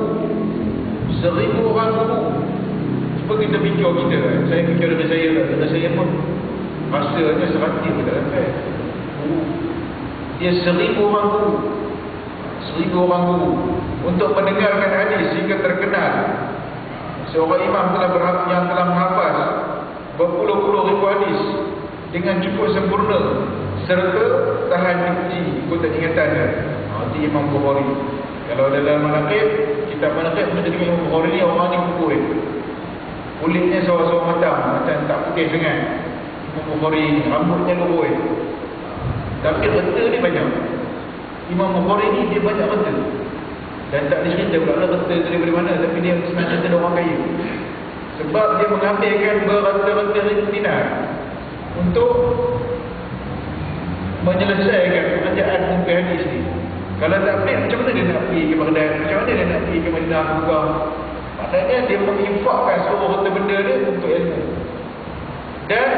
1000 orang guru. Sebab Cuba kita fikir kita kan. Saya fikir dengan saya pun rasanya 100 kita sampai. Dia 1000 orang guru. 1000 orang guru untuk mendengarkan hadis sehingga terkenal. Seorang imam yang telah menghafaz berpuluh-puluh ribu hadis dengan cukup sempurna serta tahan dipuji ikut ingatan dia. Itu Imam Bukhari. Kalau dalam manaqib, kitab manaqib menjadi Imam Bukhari ni orang ni kukuh. Kulitnya sawa-sawa macam tak putih sangat. Imam Bukhari ni rambutnya lurus. Tapi reta ni banyak. Imam Bukhari ni dia banyak reta. Dan tak dicerita pula reta tu daripada mana. Tapi dia sebenarnya cerita orang kaya. Sebab dia mengambilkan berreta-reta ribu dinar untuk menyelesaikan pengajian mungkin hadis ni. Kalau tak ambil, macam mana dia nak pergi ke Baghdad? Macam mana dia nak pergi ke Madinah Mekah? Maknanya dia menginfakkan seluruh harta benda dia untuk ilmu. Dan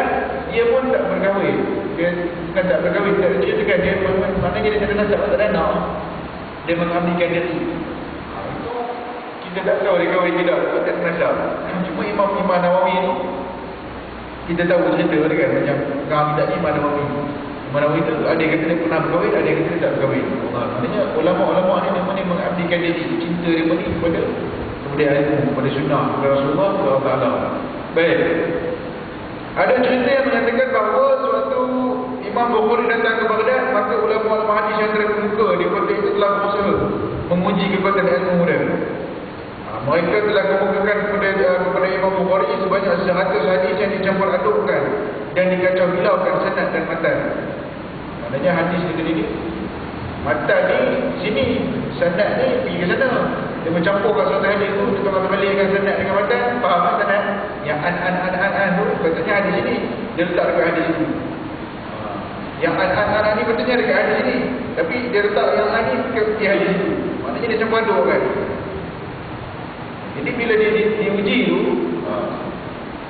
dia pun tak berkahwin. Dia bukan tak berkahwin, tak ceritakan dia. Maknanya dia tak ada nasab, tak ada anak. Dia mengambilkan diri. Itu kita tak tahu dia kahwin tidak, tak ada nasab. Cuma Imam Nawawi ni kita tahu cerita dia kan, macam kami tak Imam Nawawi. Imam Nawawi itu ada yang kata dia pernah berkahwin, ada yang kata dia tak berkahwin. Maknanya ulama-ulama ni memang dia mengabdikan diri, cinta dia ni kepada ilmu, kepada sunnah, kepada Rasulullah SAW. Baik. Ada cerita yang menyatakan bahawa suatu Imam Bukhari datang ke Baghdad, maka ulama-ulama hadis yang terkemuka di kota itu telah berusaha menguji kekuatan ilmu dia. Mereka telah kemukakan kepada Imam Bukhari sebanyak 100 hadis yang dicampur adukkan dan dikacau bilaukan sanad dan matan. Maknanya hadis ni matan ni sini, sanad ni pergi ke sana. Dia mencampurkan satu hadis tu, dia kembalikan sanad dengan matan, faham sanad? Yang an tu katanya hadis ini, dia letak dekat hadis itu. Yang an ni katanya dekat hadis ini, tapi dia letak yang an ni di hadis itu. Maknanya dia campur aduk kan. Jadi bila dia diuji tu,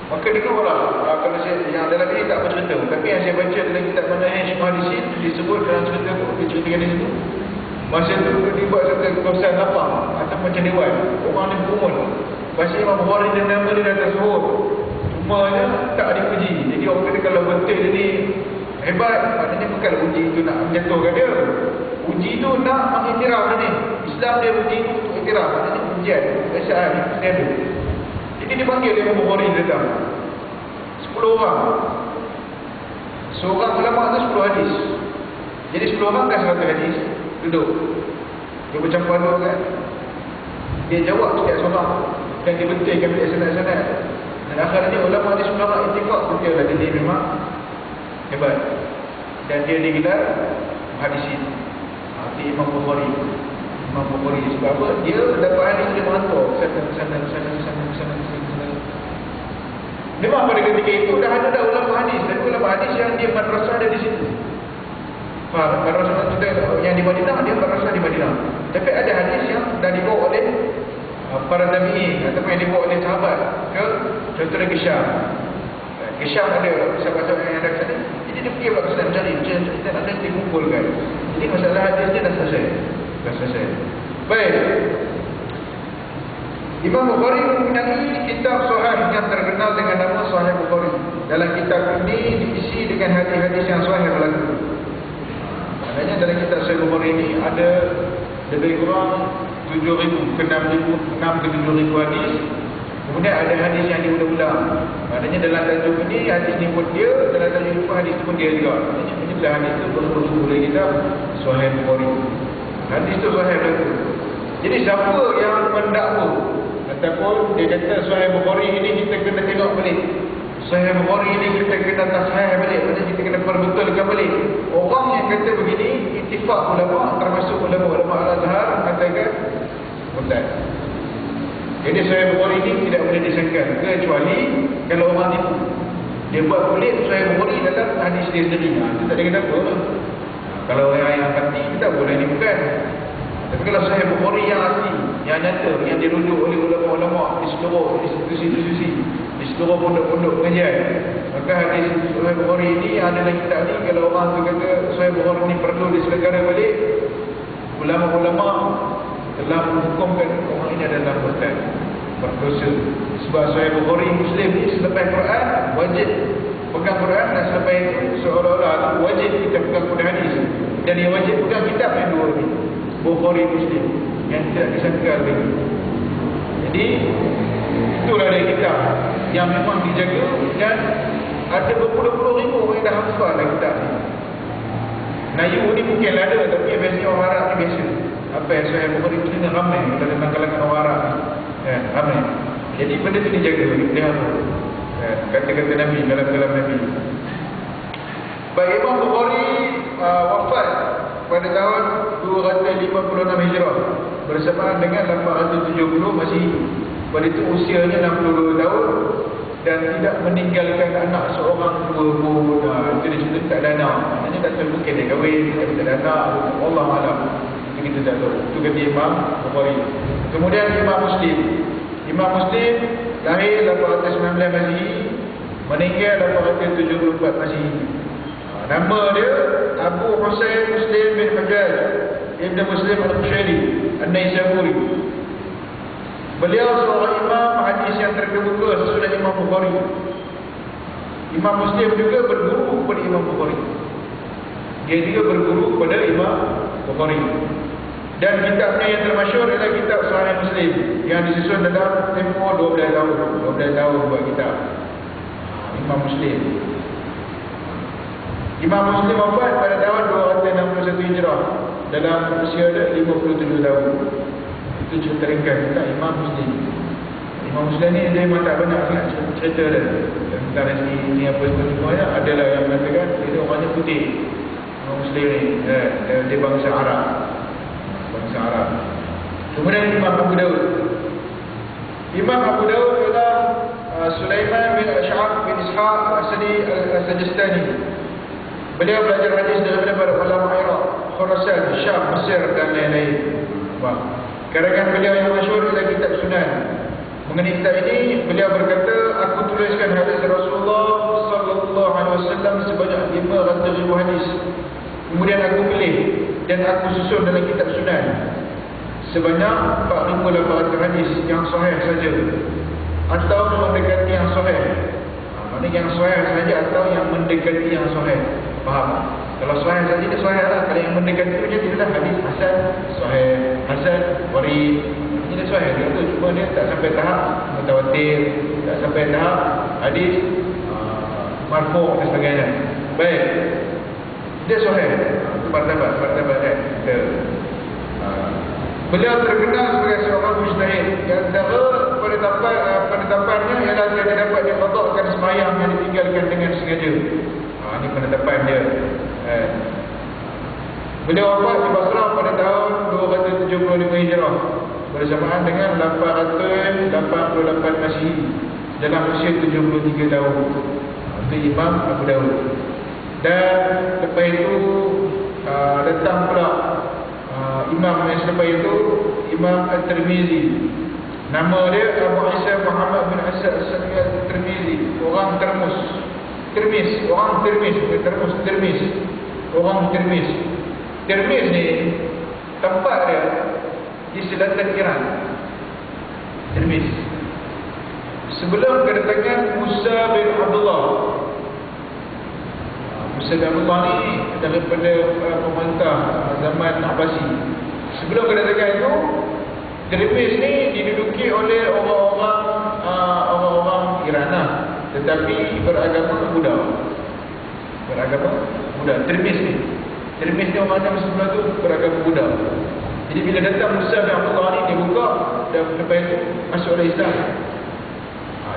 maka dia keluarlah. Kalau saya yang dalam ini tak bercerita, tapi yang saya baca dalam kitab Manhaj Muhaddisin disebut dalam cerita tu, diceritakan di situ. Masa tu dibuat satu kawasan lapang atau macam dewan. Orang ni berumur. Masa Imam Bukhari dan nama dia dah tersuhur. Cumanya tak dipuji. Jadi orang kata kalau betul dia ni hebat, maknanya bukan uji itu nak menjatuhkan dia. Uji tu nak mengiktiraf dia ni. Islam dia uji tu untuk iktiraf. Maknanya ujian. Kesyaan dia ada. Jadi dipanggil dia Imam Bukhari datang. 10 orang. Seorang ulama tu 10 hadis. Jadi 10 orang kan 100 hadis. Duduk. Dia bercampur aduk kan. Dia jawab setiap seorang. Dan dia betulkan balik sanad-sanad. Dan akhirnya ulama ni semua orang ittifaq betul lah dia memang hebat. Dan dia digelar hadisin. Di Imam Bukhari. Imam Bukhari sebab apa? Dia dapat hadis dia merantau sana. Memang pada ketika itu dah ada ulama hadis. Dan ulama hadis yang dia madrasah ada di situ. Faham? Madrasah kita yang di Madinah, dia madrasah di Madinah. Tapi ada hadis yang dah dibawa oleh para tabi'in ataupun yang dibawa oleh sahabat ke contohnya ke Syam. Ke Syam ada sahabat-sahabat yang ada ke sana. Jadi dia pergi ke sana mencari cerita nanti dikumpulkan. Jadi masalah hadis dia dah selesai. Baik. Imam Bukhari mempunyai kitab sahih yang terkenal dengan nama Sahih Bukhari. Dalam kitab ini diisi dengan hadis-hadis yang sahih berlaku. Maknanya dalam kitab Sahih Bukhari ini ada lebih kurang 7,000 ke 6,000 hadis. Kemudian ada hadis yang diulang-ulang. Maknanya dalam tajuk ini hadis ni pun dia, dalam tajuk ini pun hadis tu pun dia juga. Maknanya bila hadis tu bersumber oleh kitab Sahih Bukhari. Hadis tu sahih berlaku. Jadi siapa yang mendakwa ataupun dia kata Sahih Bukhari ini kita kena tengok balik. Sahih Bukhari ini kita kena tasahih balik. Maksudnya kita kena perbetulkan balik. Orang yang kata begini ittifaq ulama, termasuk ulama-ulama Al-Azhar katakan murtad. Jadi Sahih Bukhari ini tidak boleh disangkal kecuali kalau orang tipu. Dia buat kulit Sahih Bukhari dalam hadis dia sendiri. Itu tak ada kata apa. Kalau yang kata kita boleh ni bukan. Tapi kalau Sahih Bukhari yang asli, yang nyata, yang dirujuk oleh ulama-ulama di seluruh institusi-institusi, di seluruh pondok-pondok pengajian, maka hadis Sahih Bukhari ini ada dalam kitab ni. Kalau orang tu kata Sahih Bukhari ini perlu diselenggara balik, ulama-ulama telah menghukumkan orang ini adalah murtad. berdosa. Sebab Sahih Bukhari Muslim ni selepas Quran wajib pegang Quran, dan selepas itu seolah-olah wajib kita pegang Quran hadis. Dan yang wajib pegang kitab yang dua ni, Bukhari Muslim, yang tidak disangkal lagi. Jadi itulah dari kitab yang memang dijaga, dan ada berpuluh-puluh ribu orang yang dah hafal lah kitab ni. Melayu ni mungkin ada, tapi biasanya orang Arab ni biasa. Apa yang Sahih Bukhari Muslim ni ramai dalam kalangan orang Arab ni. Ramai. Jadi benda tu dijaga, dipelihara. Kata-kata Nabi, kalam-kalam Nabi. Baik, Imam Bukhari wafat pada tahun 256 Hijrah bersamaan dengan 870 masih hidup. Pada itu usianya 62 tahun dan tidak meninggalkan anak seorang dua pun. Itu dia cerita tak ada anak. Maknanya tak tahu, mungkin dia kahwin, tapi tak ada anak. Allah Alam. Itu kita tak tahu. Itu kata Imam Bukhari. Kemudian Imam Muslim. Imam Muslim lahir 819 Masehi, meninggal 874 Masehi. Nama dia Abu Husain Muslim bin Hajjaj Ibn Muslim Al-Qushairi An-Naisaburi. Beliau seorang imam hadis yang terkemuka sesudah Imam Bukhari. Imam Muslim juga berguru kepada Imam Bukhari. Dia juga berguru kepada Imam Bukhari. Dan kitabnya yang termasyhur adalah kitab Sahih Muslim yang disusun dalam tempoh 12 tahun. 12 tahun buat kitab Imam Muslim. Imam Muslim wafat pada tahun 261 Hijrah dalam usia 57 tahun. Itu cerita ringkas tentang Imam Muslim. Imam Muslim ni dia memang tak banyak sangat cerita dia tentang ni apa semuanya. Adalah yang mengatakan dia orangnya putih. Imam Muslim ni dia bangsa Arab. Bangsa Arab. Kemudian Imam Abu Daud. Imam Abu Daud adalah Sulaiman bin Ash'ab bin Ishaq Al-Sajistani. Beliau belajar hadis daripada para ulama Iraq, Khurasan, Syam, Mesir dan lain-lain. Karangan beliau yang masyhur adalah kitab Sunan. Mengenai kitab ini, beliau berkata, aku tuliskan hadis Rasulullah sallallahu alaihi wasallam sebanyak 500,000 hadis. Kemudian aku pilih dan aku susun dalam kitab Sunan sebanyak 4,800 hadis yang sahih saja atau mendekati yang sahih. Maksudnya yang sahih saja atau yang mendekati yang sahih. Faham? Kalau sahih saja dia sahih lah. Kalau yang mendekati itu dia adalah hadis hasan, sahih, hasan, warid. Ini dia sahih. Dia tu cuma dia tak sampai tahap mutawatir, tak sampai tahap hadis marfu' dan sebagainya. Baik. Dia sahih. Itu martabat kan. Beliau terkenal sebagai seorang mujtahid. Yang antara penetapannya ialah dia dapat diqadahkan sembahyang yang ditinggalkan dengan sengaja. Ini penetapan dia. Beliau wafat di Basrah pada tahun 275 Hijrah bersamaan dengan 888 Masehi dalam usia 73 tahun. Itu Imam Abu Daud. Dan lepas itu datang pula imam yang selepas itu Imam At-Tirmizi. Nama dia Abu Isa Muhammad bin Isa At-Tirmizi. Orang Termus. Orang Tirmiz. Tirmiz ni tempat dia di selatan Iran. Tirmiz. Sebelum kedatangan Musa bin Abdullah. Musa bin Abdullah ni daripada pemerintah zaman Abbasi. Sebelum kedatangan itu, Tirmiz ni diduduki oleh orang-orang Iran lah. Tetapi beragama Buddha. Tirmiz ni orang yang sebelah tu beragama Buddha. Jadi bila datang Musa bin Abdullah ni, dia buka dan lepas itu masuk dalam Islam.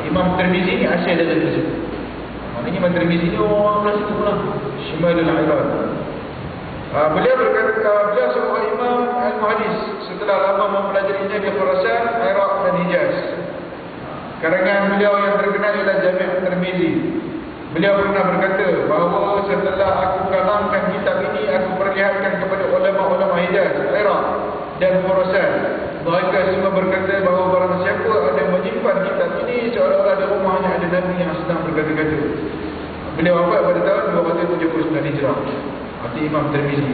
Imam Tirmizi ni asal dari situ. Maknanya Imam Tirmizi ni orang belah situ lah, Shimalul Iraq. Beliau berkata, beliau seorang imam al-muhadis setelah lama mempelajarinya di Khurasan, Iraq dan Hijaz. Karangan beliau yang terkenal ialah Jami' Tirmizi. Beliau pernah berkata bahawa setelah aku kalamkan kitab ini, aku perlihatkan kepada ulama-ulama Hijaz, Iraq dan Khurasan. Mereka semua berkata bahawa barang siapa ada menyimpan kitab ini, seolah-olah di rumahnya ada Nabi yang sedang berkata-kata. Beliau wafat pada tahun 279 Hijrah. Itu Imam Tirmizi.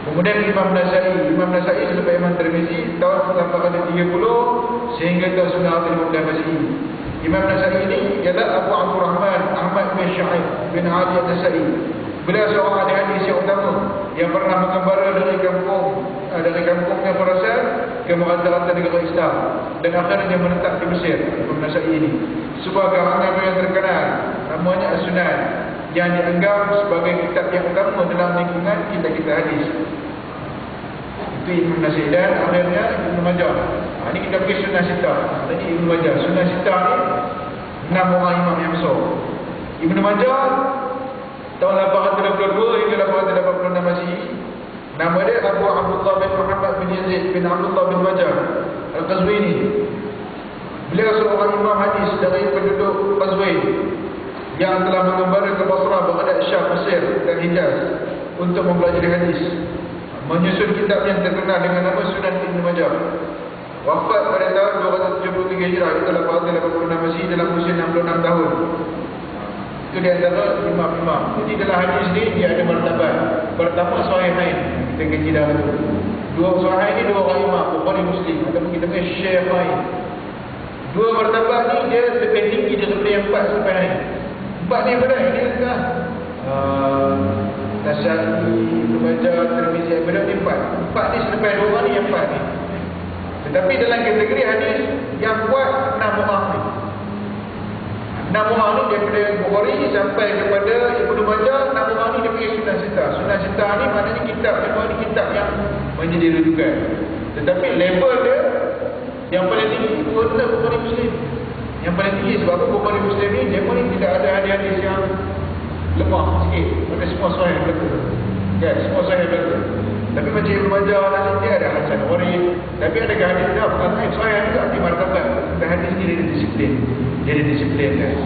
Kemudian Imam Nasai selepas Imam Tirmizi tahun 830 sehingga tahun 915 Masih. Imam Nasai ini ialah Abu Abdurrahman Ahmad bin Syaib bin Ali An-Nasai. Beliau seorang ahli hadis yang utama yang pernah mengembara dari kampungnya Khurasan ke rata-rata negara Islam dan akhirnya menetap di Mesir. Imam Nasai ini sebuah karangan yang terkenal namanya As-Sunan yang dianggap sebagai kitab yang utama dalam lingkungan kita hadis. Itu Imam Nasai. Dan akhirnya Ibnu Majah. Ini kita pergi Sunnah Sittah. Tadi Ibnu Majah. Sunnah Sittah ni 6 orang imam yang besar. Ibnu Majah tahun 822 hingga 886 Masih. Nama dia Abu Abdullah bin Muhammad bin Yazid bin Abdullah bin Majah Al-Qazwini. Beliau seorang imam hadis dari penduduk Qazwin yang telah mengembara ke Basrah, Baghdad, Syam, Mesir dan Hijaz untuk mempelajari hadis. Menyusun kitab yang terkenal dengan nama Sunan Ibnu Majah. Wafat pada tahun 273 Hijrah, itu 886 Masih, dalam usia 66 tahun. Itu di antara imam-imam. Jadi dalam hadis ni dia ada martabat. Pertama Sahihain, kita kaji dah tu. Dua Sahihain ni dua orang imam, Bukhari Muslim, ataupun kita panggil Syaikhain. Dua martabat ni dia lebih tinggi daripada yang 4 Sahihain. 4 ni apa dah? Ini adalah Nasa'i, Ibnu Majah, Tirmizi, Ibnu ni 4. 4 ni selepas 2 orang ni yang 4 ni. Tetapi dalam kategori hadis yang kuat 6 orang ni. 6 orang ni daripada Bukhari sampai kepada Ibnu Majah, 6 orang ni dia panggil Sunnah Sittah. Sunnah Sittah ni maknanya kitab, semua ni kitab yang menjadi rujukan. Tetapi level dia yang paling tinggi itu adalah Bukhari Muslim. Yang paling tinggi sebab apa? Bukhari Muslim ni dia pun tidak ada hadis-hadis yang lemah sikit. Maka semua sahih betul. Ya, semua sahih betul. Tapi macam Ibnu Majah nanti dia ada hasan warid. Tapi ada hadis dia bukan sahih juga di martabat. Dan hadis ni dia ada disiplin. Dia ada disiplin guys.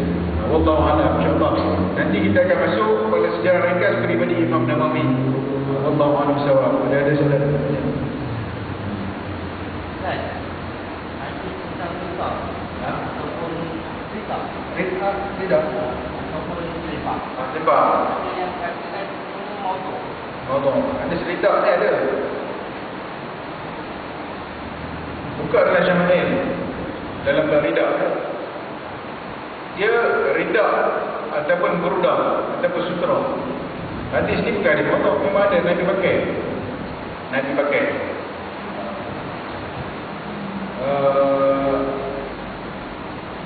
Wallahu a'lam insya-Allah. Nanti kita akan masuk pada sejarah ringkas peribadi Imam Nawawi. Wallahu a'lam bissawab. Ada soalan? Tidak. Sebab ada cerita ni ada. Buka dalam Syama'il, dalam Rida. Dia Rida ataupun Burda ataupun Sutra. Hadis ni bukan dipotong, memang ada Nabi pakai.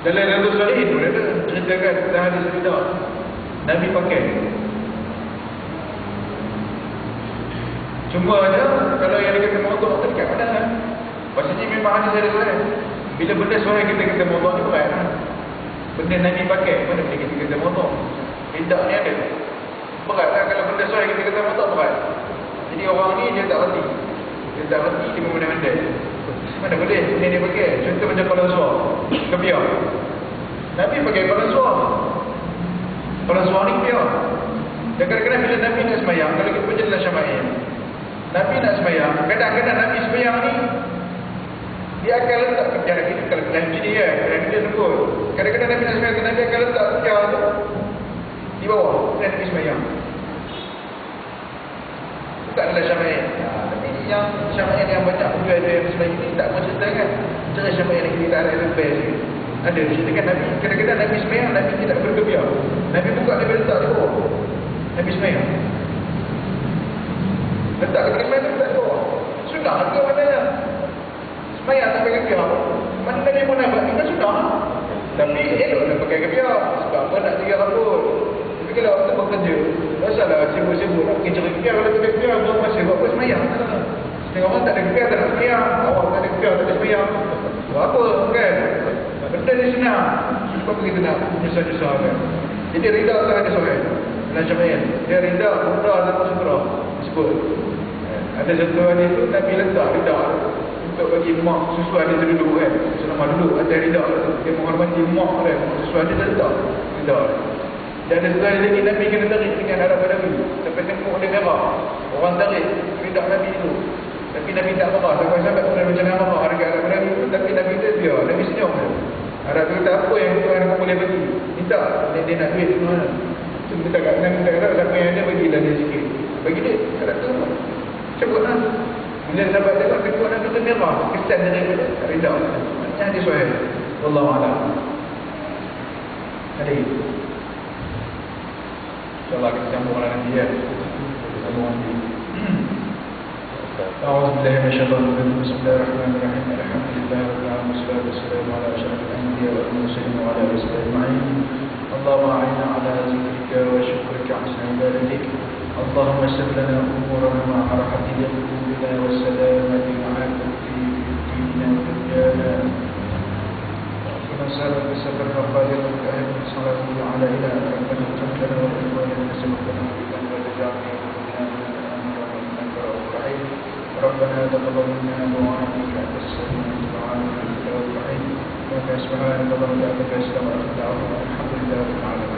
Dalam Riyadhus Shalihin pun ada ceritakan tentang hadis Rida. Nabi pakai. Cuma aja kalau yang kita motong tu dekat mana kan? Maksudnya memang hadis ada soal. Bila benda soal kita motong ni berat kan? Benda Nabi pakai, mana boleh kita motong? Tidak ni ada. Berat lah kalau benda soal kita motong berat. Jadi orang ni dia tak reti. Dia memandai-mandai. Mana boleh benda dia pakai? Contoh macam kepala suar, kebiar. Nabi pakai kepala suar. Kepala suar ni kebiar. Dan kadang-kadang bila Nabi nak sembahyang, kalau kita baca dalam Syama'il, Nabi nak sembahyang, kadang-kadang Nabi sembahyang ni dia akan letak kebiar kita kalau dalam jadi kan, dalam dia sebut. Kadang-kadang Nabi nak sembahyang, Nabi akan letak kebiar tu di bawah dan Nabi sembahyang. Bukan dalam Syama'il. Tapi yang Syama'il yang banyak juga ada yang sembahyang ni tak mencerita kan. Cara Syama'il yang kita ada lebih sikit. Ada ceritakan Nabi, kadang-kadang Nabi sembahyang, Nabi tidak berkebiar. Nabi buka, Nabi letak di bawah. Nabi sembahyang. Letak ketika sembahyang, letak di bawah. Sudah ke maknanya? Sembahyang tak pakai kebiar. Mana Nabi pun nampak, ini kan sudah. Tapi elok nak pakai kebiar. Sebab apa nak tiga rambut. Tapi kalau kita bekerja, masalah sibuk-sibuk nak pergi cari kebiar. Kalau pakai kebiar, orang masih buat apa sembahyang. Setengah orang tak ada kebiar, tak nak sembahyang. Awak tak ada kebiar, tak ada sembahyang. Buat apa kan? Benda ni senang. Sebab kita nak susah-susah kan. Jadi Rida tak ada soal dalam Syama'il. Dia Rida, Burda dan Sutra sebut. Ada satu hadis tu Nabi letak Rida untuk bagi mak susu hadis tu duduk kan. Selama duduk atas Rida tu, dia menghormati mak kan. Susu hadis tu letak Rida. Dan ada satu hadis lagi Nabi kena tarik dengan Arab Badawi sampai tengok dia merah. Orang tarik Rida Nabi tu. Tapi Nabi tak marah. Sampai-sampai pun macam mana marah harga Arab Badawi tu. Tapi Nabi tu biar. Nabi senyum je. Arab kata apa yang Tuhan kau boleh bagi? Minta. Dia nak duit tu mana? Cuma minta kat minta siapa yang ada bagilah dia sikit. Bagi dia. Kalau tu sebutlah. Bila sahabat dia ketua Nabi tu merah. Kesan daripada Rida. Jadi sahih. Wallahu a'lam. Jadi insyaallah kita sambung nanti ya. Sambung nanti. أعوذ بالله من الشيطان الرجيم بسم الله الرحمن الرحيم الحمد لله رب العالمين والصلاة والسلام على أشرف الأنبياء والمرسلين وعلى آله وصحبه أجمعين اللهم أعنا على ذكرك وشكرك وحسن عبادتك اللهم يسر لنا أمورنا مع راحة قلوبنا والسلامة معك في ديننا ودنيانا ونسألك بسفر القادر والأهل والصلاة على إله ربنا اغفر لنا ولإخواننا سبقنا بالله وتجعلنا ربنا تقبل منا دعاءك انت السميع الدعاء وانت الرحيم وسبحانك اللهم وبحمدك اشهد ان لا اله الا انت الحمد لله رب العالمين.